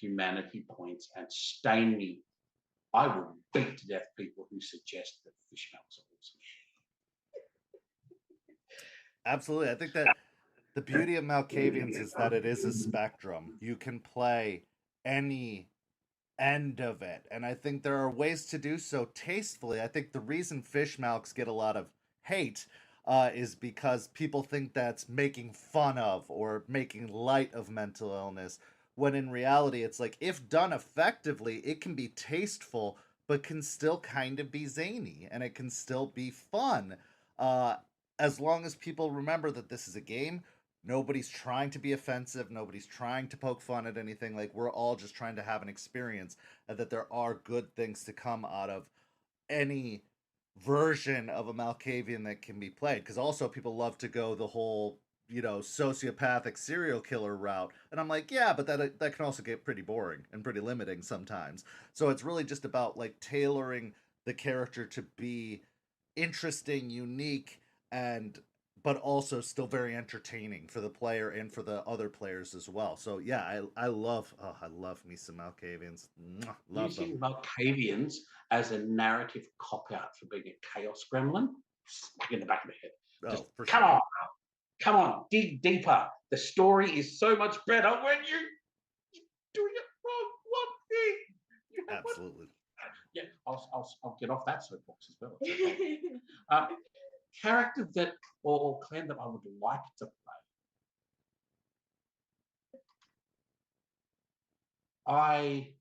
humanity points and stain me. I will beat to death people who suggest that fish smells are awesome. Absolutely. I think that the beauty of Malkavians is that it is a spectrum. You can play any end of it, and I think there are ways to do so tastefully. I think the reason fish malks get a lot of hate is because people think that's making fun of or making light of mental illness, when in reality it's like, if done effectively, it can be tasteful but can still kind of be zany, and it can still be fun, as long as people remember that this is a game. Nobody's trying to be offensive. Nobody's trying to poke fun at anything. Like, we're all just trying to have an experience, and that there are good things to come out of any version of a Malkavian that can be played. Because also people love to go the whole, sociopathic serial killer route. And I'm like, yeah, but that can also get pretty boring and pretty limiting sometimes. So it's really just about like tailoring the character to be interesting, unique, and but also still very entertaining for the player and for the other players as well. So yeah, I love me some Malkavians. Love them. Using Malkavians as a narrative cop out for being a chaos gremlin, smack in the back of the head. Just, For come sure. on, come on, dig deeper. The story is so much better when you're doing it wrong. One thing. Absolutely. Yeah, I'll get off that soapbox as well. Character that or clan that I would like to play. I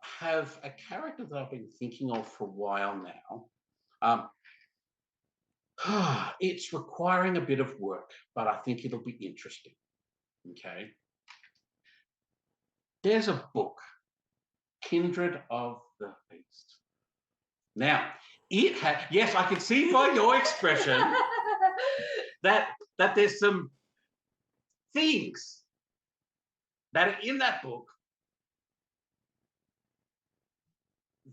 have a character that I've been thinking of for a while now. It's requiring a bit of work, but I think it'll be interesting. Okay. There's a book, Kindred of the Beast. Now, it had, yes, I can see by your expression that there's some things that are in that book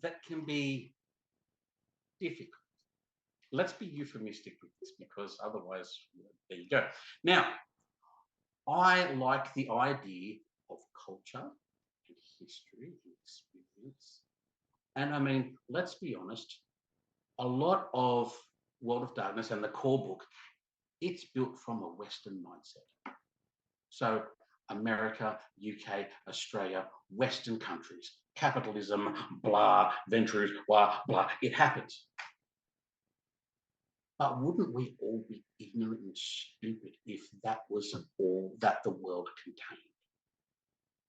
that can be difficult. Let's be euphemistic with this, because otherwise, there you go. Now, I like the idea of culture and history and experience. And I mean, let's be honest, a lot of World of Darkness and the core book, it's built from a Western mindset. So America, UK, Australia, Western countries, capitalism, blah, ventures, blah, blah, it happens. But wouldn't we all be ignorant and stupid if that was all that the world contained?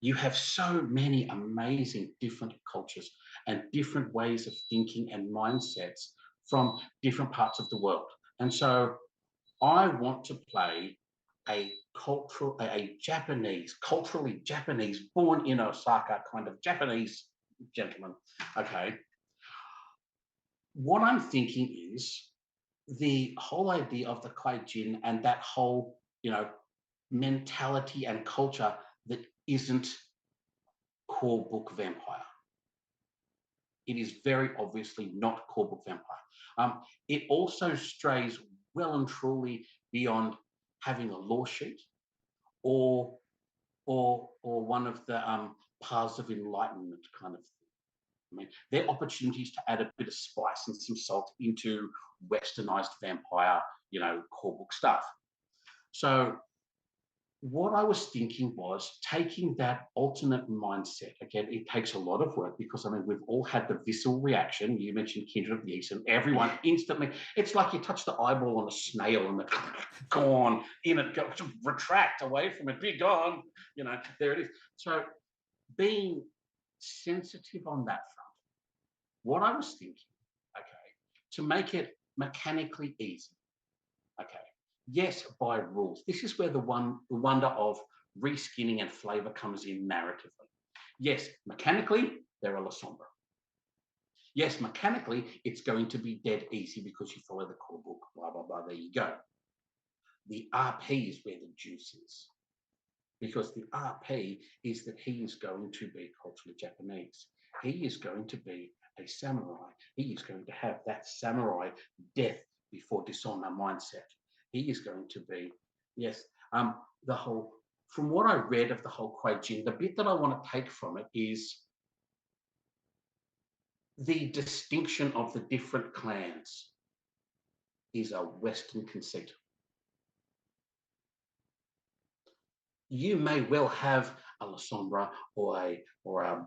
You have so many amazing different cultures and different ways of thinking and mindsets from different parts of the world. And so I want to play a culturally Japanese, born in Osaka kind of Japanese gentleman. Okay. What I'm thinking is the whole idea of the kaijin and that whole, mentality and culture that isn't core book vampire. It is very obviously not core book vampire. It also strays well and truly beyond having a law sheet or one of the paths of enlightenment kind of thing. I mean, they're opportunities to add a bit of spice and some salt into westernized vampire, core book stuff. So what I was thinking was taking that alternate mindset. Again, it takes a lot of work because, I mean, we've all had the visceral reaction. You mentioned Kindred of the East, and everyone instantly, it's like you touch the eyeball on a snail and it's gone, in it goes, retract away from it, be gone, there it is. So being sensitive on that front, what I was thinking, okay, to make it mechanically easy, okay, yes, by rules. This is where the wonder of reskinning and flavor comes in narratively. Yes, mechanically, they're a La Sombra. Yes, mechanically, it's going to be dead easy because you follow the core book, blah, blah, blah, there you go. The RP is where the juice is. Because the RP is that he is going to be culturally Japanese. He is going to be a samurai. He is going to have that samurai death before dishonor mindset. He is going to be, yes, the whole, from what I read of the whole Kuei-jin, the bit that I want to take from it is the distinction of the different clans is a Western conceit. You may well have a La Sombra or a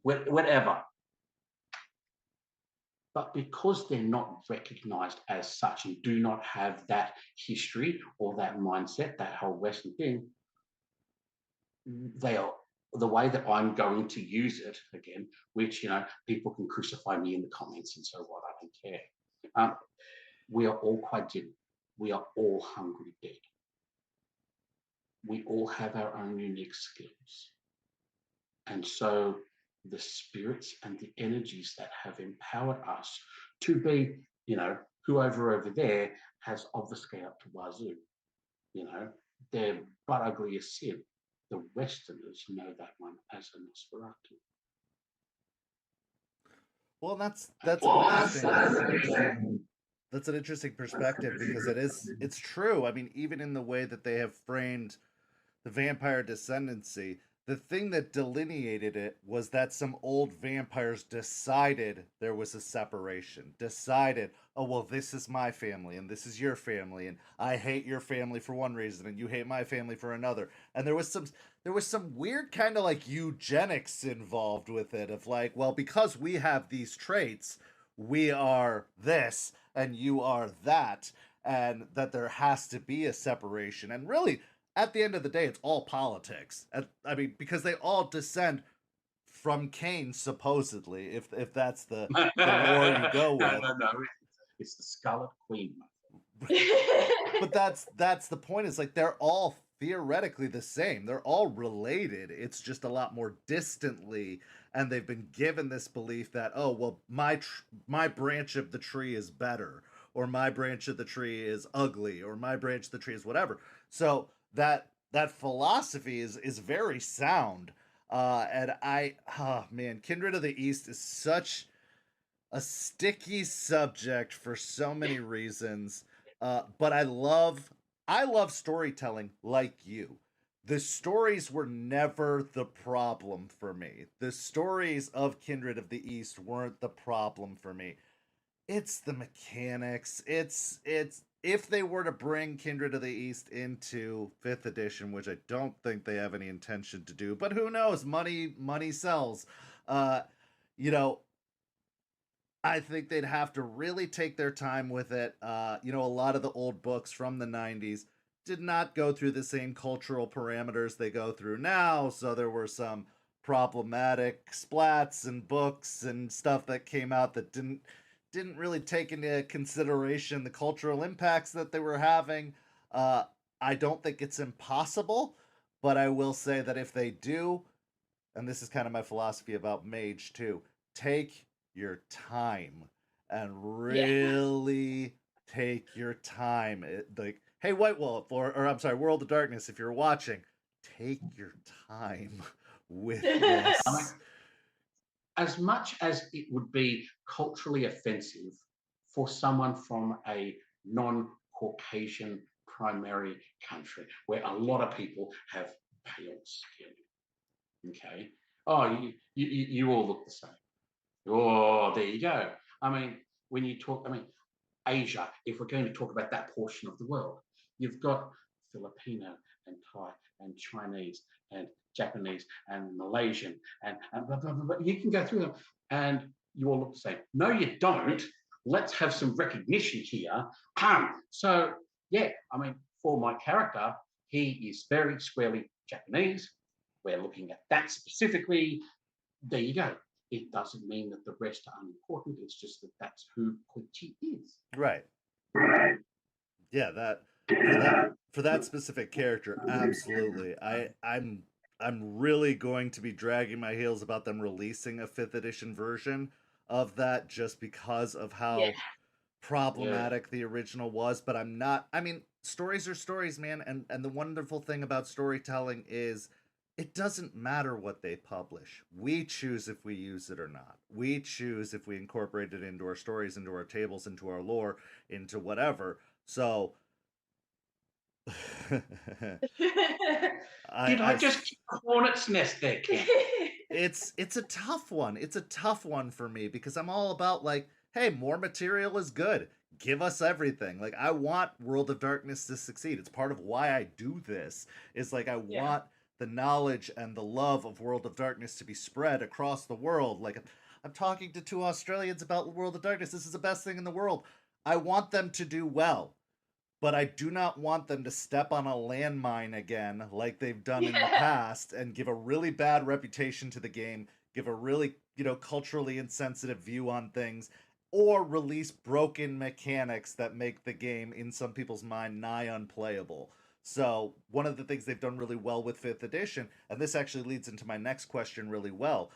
whatever, but because they're not recognized as such and do not have that history or that mindset, that whole Western thing, they are the way that I'm going to use it again, which, people can crucify me in the comments and so what, I don't care. We are all Kuei-jin. We are all hungry dead. We all have our own unique skills. And so the spirits and the energies that have empowered us to be, whoever over there has obfuscated up to wazoo. They're but ugly as sin. The Westerners know that one as a Nosferatu. Well, that's an interesting perspective because it's true. I mean, even in the way that they have framed the vampire descendancy, the thing that delineated it was that some old vampires decided there was a separation, decided, oh, well, this is my family and this is your family, and I hate your family for one reason and you hate my family for another. And there was some weird kind of like eugenics involved with it of like, well, because we have these traits, we are this and you are that, and that there has to be a separation. And really, at the end of the day, it's all politics. I mean, because they all descend from Cain, supposedly, if that's the lore you go with. No. It's the Scarlet Queen. But that's the point. Is like they're all theoretically the same. They're all related. It's just a lot more distantly, and they've been given this belief that, oh, well, my branch of the tree is better, or my branch of the tree is ugly, or my branch of the tree is whatever. So that philosophy is very sound. And Kindred of the East is such a sticky subject for so many reasons. But I love storytelling like you. The stories were never the problem for me. The stories of Kindred of the East weren't the problem for me. It's the mechanics. It's if they were to bring Kindred of the East into 5th edition, which I don't think they have any intention to do, but who knows? Money sells. I think they'd have to really take their time with it. A lot of the old books from the 90s did not go through the same cultural parameters they go through now, so there were some problematic splats and books and stuff that came out that didn't really take into consideration the cultural impacts that they were having. I don't think it's impossible, but I will say that if they do, and this is kind of my philosophy about Mage too, take your time and really take your time. Like, hey, White Wolf, or I'm sorry, World of Darkness, if you're watching, take your time with this. As much as it would be culturally offensive for someone from a non-Caucasian primary country where a lot of people have pale skin. Okay. Oh, you all look the same. Oh, there you go. I mean, when you talk, I mean, Asia, if we're going to talk about that portion of the world, you've got Filipino and Thai and Chinese and Japanese and Malaysian and blah, blah, blah, blah. You can go through them and you all look the same. No, you don't. Let's have some recognition here. So, yeah, I mean, for my character, he is very squarely Japanese. We're looking at that specifically. There you go. It doesn't mean that the rest are unimportant. It's just that that's who Koichi is. Right. Yeah, for that specific character, absolutely. I'm really going to be dragging my heels about them releasing a 5th edition version of that just because of how problematic the original was, but I'm not. I mean, stories are stories, man, and the wonderful thing about storytelling is it doesn't matter what they publish. We choose if we use it or not. We choose if we incorporate it into our stories, into our tables, into our lore, into whatever. So I just keep a hornet's nest there, Ken? It's a tough one. It's a tough one for me because I'm all about like, hey, more material is good. Give us everything. Like I want World of Darkness to succeed. It's part of why I do this. Is like I want the knowledge and the love of World of Darkness to be spread across the world. Like I'm talking to 2 Australians about World of Darkness. This is the best thing in the world. I want them to do well, but I do not want them to step on a landmine again like they've done in the past and give a really bad reputation to the game, give a really, culturally insensitive view on things, or release broken mechanics that make the game, in some people's mind, nigh unplayable. So one of the things they've done really well with 5th edition, and this actually leads into my next question really well,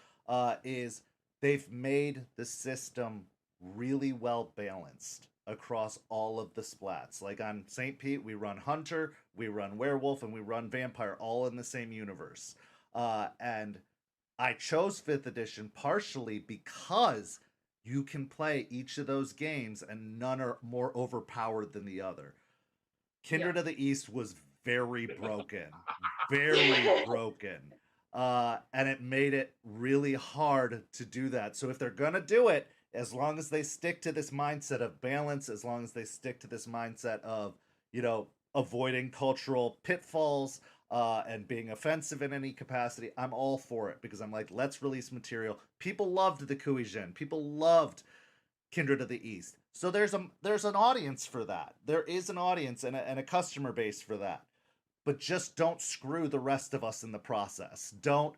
is they've made the system really well balanced across all of the splats. Like on St. Pete, we run Hunter, we run Werewolf, and we run Vampire all in the same universe. And I chose 5th edition partially because you can play each of those games and none are more overpowered than the other. Kindred of the East was very broken. Very broken. And it made it really hard to do that. So if they're going to do it, as long as they stick to this mindset of balance, as long as they stick to this mindset of, avoiding cultural pitfalls and being offensive in any capacity, I'm all for it because I'm like, let's release material. People loved the Kuijin. People loved Kindred of the East. So there's an audience for that. There is an audience and a customer base for that. But just don't screw the rest of us in the process. Don't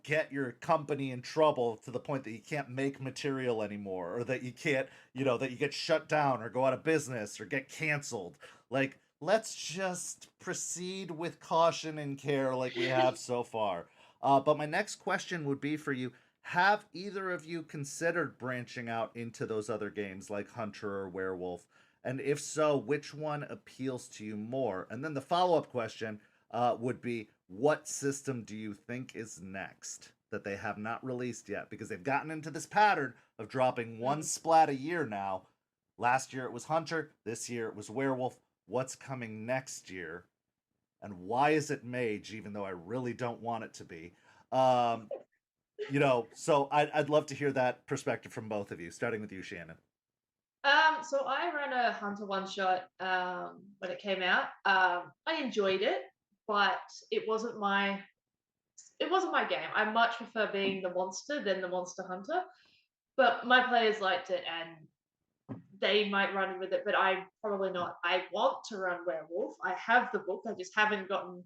get your company in trouble to the point that you can't make material anymore, or that you can't, that you get shut down or go out of business or get canceled. Like, let's just proceed with caution and care like we have so far. But my next question would be for you. Have either of you considered branching out into those other games like Hunter or Werewolf? And if so, which one appeals to you more? And then the follow-up question would be, what system do you think is next that they have not released yet? Because they've gotten into this pattern of dropping one splat a year now. Last year it was Hunter. This year it was Werewolf. What's coming next year? And why is it Mage, even though I really don't want it to be? So I'd love to hear that perspective from both of you, starting with you, Shannon. So I ran a Hunter one-shot when it came out. I enjoyed it, but it wasn't my game. I much prefer being the monster than the monster hunter. But my players liked it, and they might run with it, but I'm probably not. I want to run Werewolf. I have the book. I just haven't gotten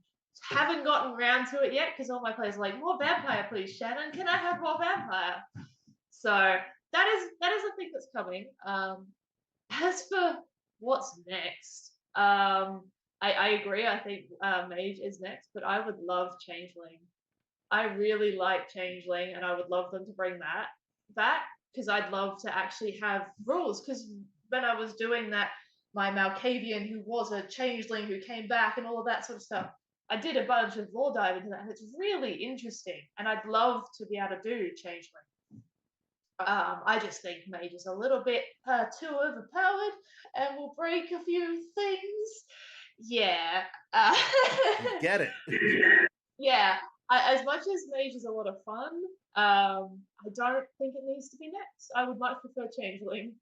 around to it yet because all my players are like, more vampire, please, Shannon. Can I have more vampire? So that is a thing that's coming. As for what's next, I agree. I think Mage is next, but I would love Changeling. I really like Changeling, and I would love them to bring that back because I'd love to actually have rules. Because when I was doing that, my Malkavian, who was a Changeling who came back and all of that sort of stuff, I did a bunch of lore dive into that, and it's really interesting. And I'd love to be able to do Changeling. I just think Mage is a little bit too overpowered and will break a few things. Yeah. You get it. Yeah. As much as Mage is a lot of fun, I don't think it needs to be next. I would much prefer Changeling.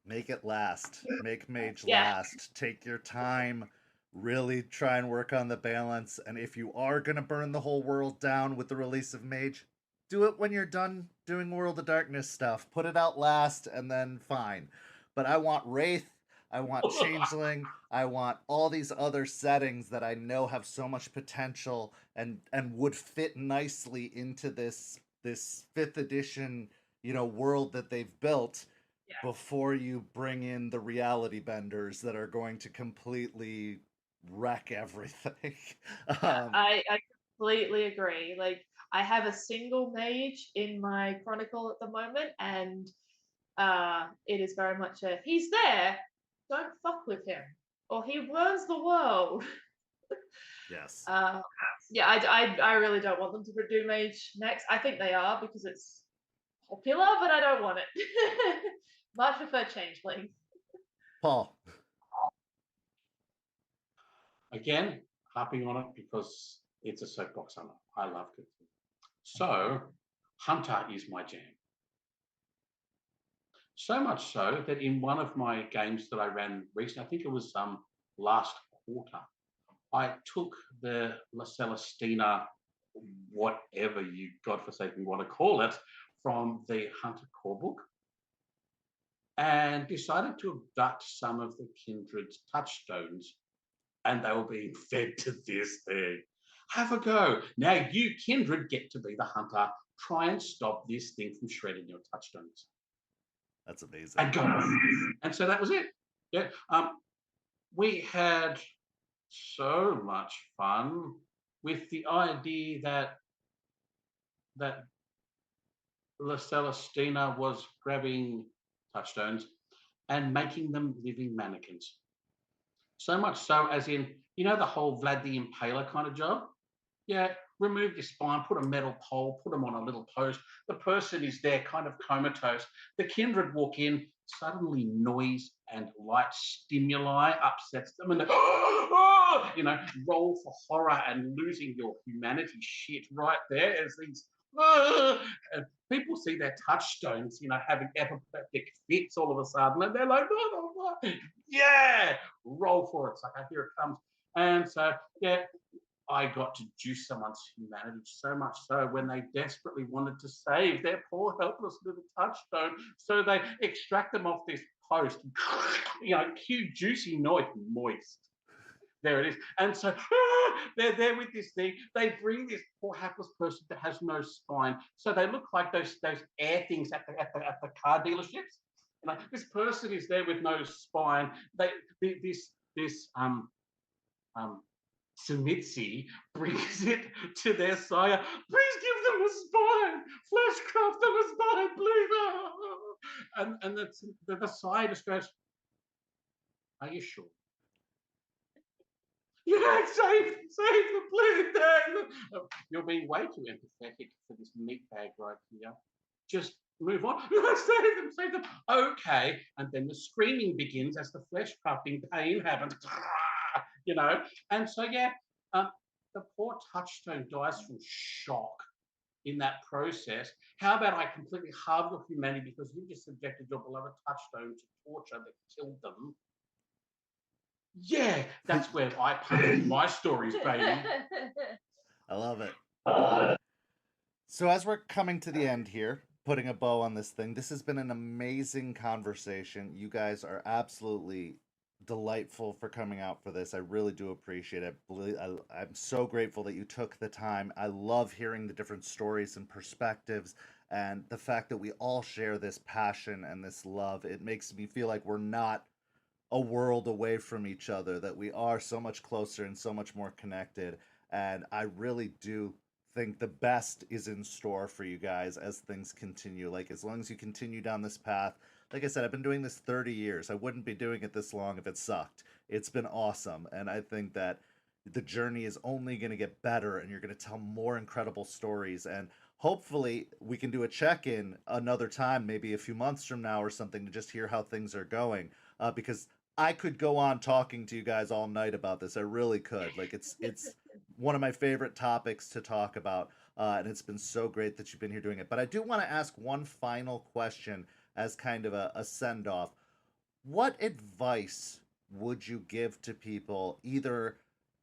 Make it last. Make Mage Yeah. last. Take your time. Really try and work on the balance. And if you are going to burn the whole world down with the release of Mage, do it when you're done doing World of Darkness stuff. Put it out last and then fine. But I want Wraith. I want Changeling. I want all these other settings that I know have so much potential and would fit nicely into this 5th edition, world that they've built before you bring in the reality benders that are going to completely wreck everything. I completely agree. Like, I have a single mage in my chronicle at the moment, and it is very much a he's there, don't fuck with him, or he burns the world. Yes. Yeah, I really don't want them to do mage next. I think they are because it's popular, but I don't want it. Much prefer changeling. Paul. Again, harping on it because it's a soapbox hunter. I love it. So, Hunter is my jam. So much so that in one of my games that I ran recently, I think it was last quarter, I took the La Celestina, whatever you godforsaken want to call it, from the Hunter core book and decided to abduct some of the Kindred's touchstones, and they were being fed to this thing. Have a go. Now you, Kindred, get to be the hunter. Try and stop this thing from shredding your touchstones. That's amazing. And go on. And so that was it. Yeah. We had so much fun with the idea that La Celestina was grabbing touchstones and making them living mannequins. So much so as in, the whole Vlad the Impaler kind of job? Yeah, remove your spine, put a metal pole, put them on a little post. The person is there kind of comatose. The Kindred walk in, suddenly noise and light stimuli upsets them and roll for horror and losing your humanity shit right there as these and people see their touchstones, having apoplectic fits all of a sudden, and they're like, yeah, roll for it. It's like, here it comes. And so, yeah, I got to juice someone's humanity so much so when they desperately wanted to save their poor helpless little touchstone, so they extract them off this post, cue juicy noise, moist. There it is. And so they're there with this thing. They bring this poor hapless person that has no spine. So they look like those air things at the car dealerships. This person is there with no spine. This Sumitsi brings it to their sire. Please give them a spine. Fleshcraft them a spine, please. And the sire just goes, are you sure? Yeah, save them, please. You're being way too empathetic for this meat bag right here. Just move on. Save them. Okay. And then the screaming begins as the flesh crafting pain happens. And so, yeah, the poor touchstone dies from shock in that process. How about I completely halve your humanity because you just subjected your beloved touchstone to torture that killed them? Yeah, that's where I publish my stories, baby. I love it. So as we're coming to the end here, putting a bow on this thing, this has been an amazing conversation. You guys are absolutely delightful for coming out for this. I really do appreciate it. I'm so grateful that you took the time. I love hearing the different stories and perspectives, and the fact that we all share this passion and this love. It makes me feel like we're not a world away from each other, that we are so much closer and so much more connected. And I really do think the best is in store for you guys as things continue. Like, as long as you continue down this path, like I said, I've been doing this 30 years. I wouldn't be doing it this long if it sucked. It's been awesome. And I think that the journey is only going to get better, and you're going to tell more incredible stories. And hopefully we can do a check-in another time, maybe a few months from now or something, to just hear how things are going. Because I could go on talking to you guys all night about this. I really could. Like it's one of my favorite topics to talk about, and it's been so great that you've been here doing it. But I do want to ask one final question as kind of a send off. What advice would you give to people either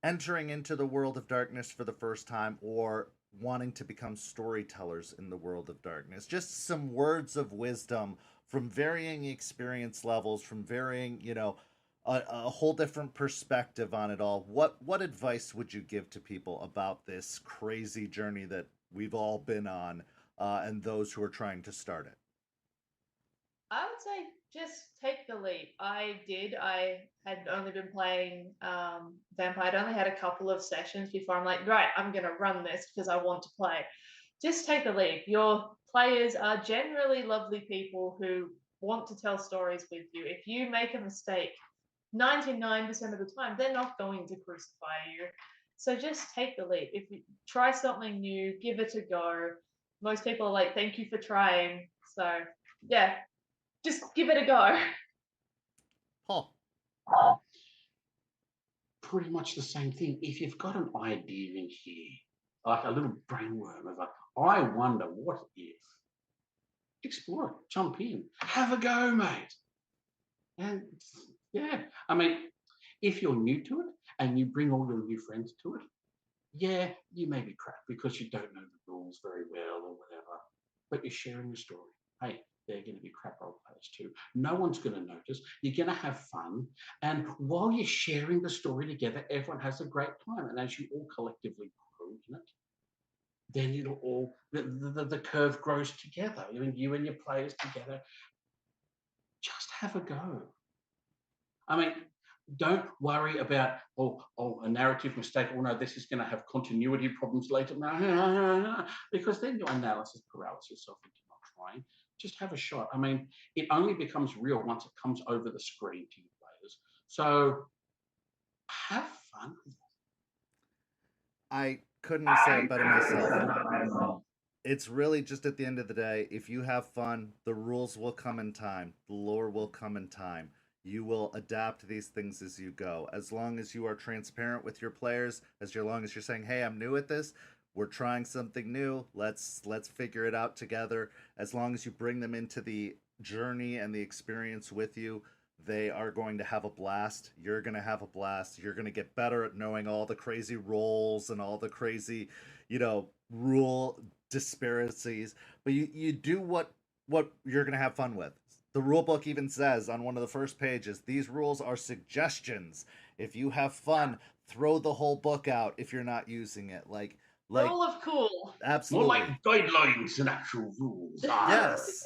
entering into the world of darkness for the first time or wanting to become storytellers in the world of darkness? Just some words of wisdom from varying experience levels, from varying, a whole different perspective on it all. What advice would you give to people about this crazy journey that we've all been on, and those who are trying to start it? I would say just take the leap. I did. I had only been playing Vampire. I'd only had a couple of sessions before I'm like, right, I'm going to run this because I want to play. Just take the leap. Your players are generally lovely people who want to tell stories with you. If you make a mistake, 99% of the time, they're not going to crucify you. So just take the leap. If you try something new, give it a go. Most people are like, thank you for trying. So, yeah, just give it a go. Paul. Pretty much the same thing. If you've got an idea in here, like a little brainworm of I wonder what if, explore it, jump in, have a go, mate. And yeah, I mean, if you're new to it and you bring all your new friends to it, yeah, you may be crap because you don't know the rules very well or whatever, but you're sharing the story. Hey, they're going to be crap role players too. No one's going to notice. You're going to have fun. And while you're sharing the story together, everyone has a great time. And as you all collectively grow in it, then it'll all, the curve grows together. I mean, you and your players together, just have a go. I mean, don't worry about a narrative mistake. Oh no, this is going to have continuity problems later. Because then your analysis paralysis yourself into not trying. Just have a shot. I mean, it only becomes real once it comes over the screen to your players. So have fun. I couldn't say it better myself. It's really just at the end of the day, if you have fun, the rules will come in time, the lore will come in time. You will adapt these things as you go. As long as you are transparent with your players, long as you're saying, "Hey, I'm new at this. We're trying something new. Let's figure it out together." As long as you bring them into the journey and the experience with you, they are going to have a blast. You're going to have a blast. You're going to get better at knowing all the crazy roles and all the crazy, rule disparities. But you do what you're going to have fun with. The rule book even says on one of the first pages, these rules are suggestions. If you have fun, throw the whole book out if you're not using it. Like Rule of cool. absolutely. More like guidelines than actual rules. Yes.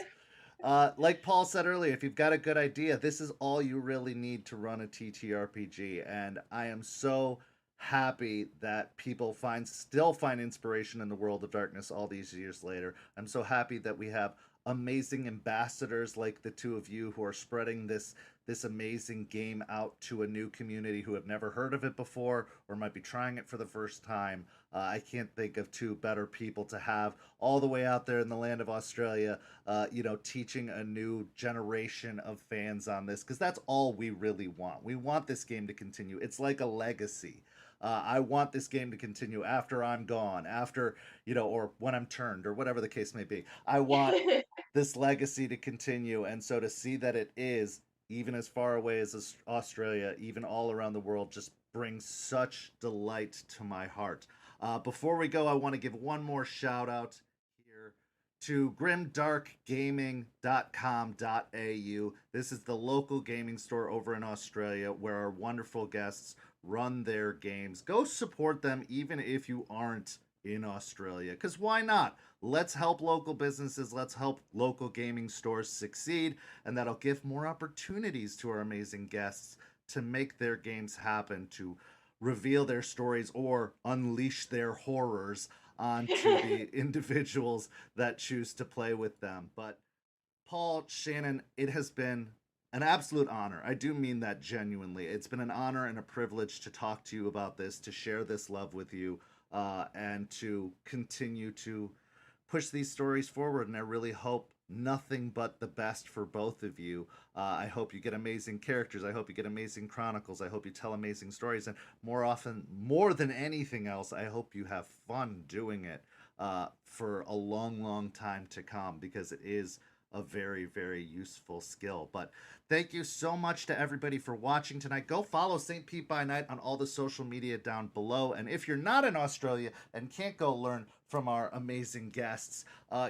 Like Paul said earlier, if you've got a good idea, this is all you really need to run a TTRPG. And I am so happy that people still find inspiration in the world of darkness all these years later. I'm so happy that we have amazing ambassadors like the two of you who are spreading this amazing game out to a new community who have never heard of it before or might be trying it for the first time. I can't think of two better people to have all the way out there in the land of Australia, teaching a new generation of fans on this, because that's all we really want. We want this game to continue. It's like a legacy. I want this game to continue after I'm gone, after, or when I'm turned, or whatever the case may be. I want this legacy to continue. And so to see that it is, even as far away as Australia, even all around the world, just brings such delight to my heart. Before we go, I want to give one more shout out here to grimdarkgaming.com.au. This is the local gaming store over in Australia where our wonderful guests run their games. Go support them even if you aren't in Australia, because why not? Let's help local businesses, let's help local gaming stores succeed, and that'll give more opportunities to our amazing guests to make their games happen, to reveal their stories or unleash their horrors onto the individuals that choose to play with them. But Paul, Shannon, it has been an absolute honor. I do mean that genuinely. It's been an honor and a privilege to talk to you about this, to share this love with you, and to continue to push these stories forward. And I really hope nothing but the best for both of you. I hope you get amazing characters. I hope you get amazing chronicles. I hope you tell amazing stories. And more than anything else, I hope you have fun doing it for a long, long time to come, because it is a very, very useful skill. But thank you so much to everybody for watching tonight. Go follow St. Pete by Night on all the social media down below. And if you're not in Australia and can't go learn from our amazing guests,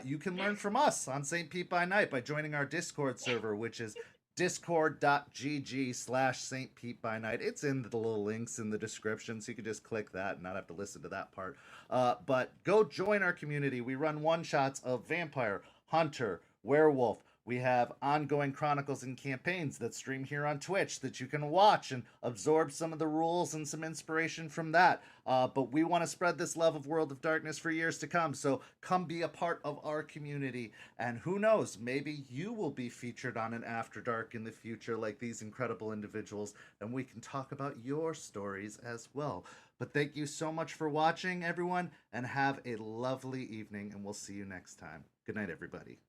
you can learn from us on St. Pete by Night by joining our Discord server, which is discord.gg/St. Pete by Night. It's in the little links in the description, so you can just click that and not have to listen to that part. But go join our community. We run one-shots of vampire, hunter, werewolf. We have ongoing chronicles and campaigns that stream here on Twitch that you can watch and absorb some of the rules and some inspiration from that. But we want to spread this love of World of Darkness for years to come. So come be a part of our community. And who knows, maybe you will be featured on an After Dark in the future like these incredible individuals, and we can talk about your stories as well. But thank you so much for watching, everyone, and have a lovely evening, and we'll see you next time. Good night, everybody.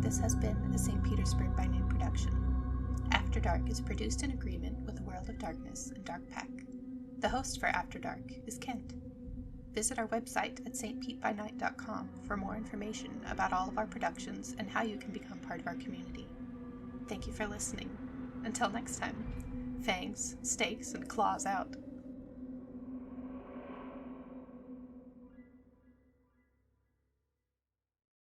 This has been a St. Petersburg by Night production. After Dark is produced in agreement with World of Darkness and Dark Pack. The host for After Dark is Kent. Visit our website at stpetbynight.com for more information about all of our productions and how you can become part of our community. Thank you for listening. Until next time, fangs, stakes, and claws out.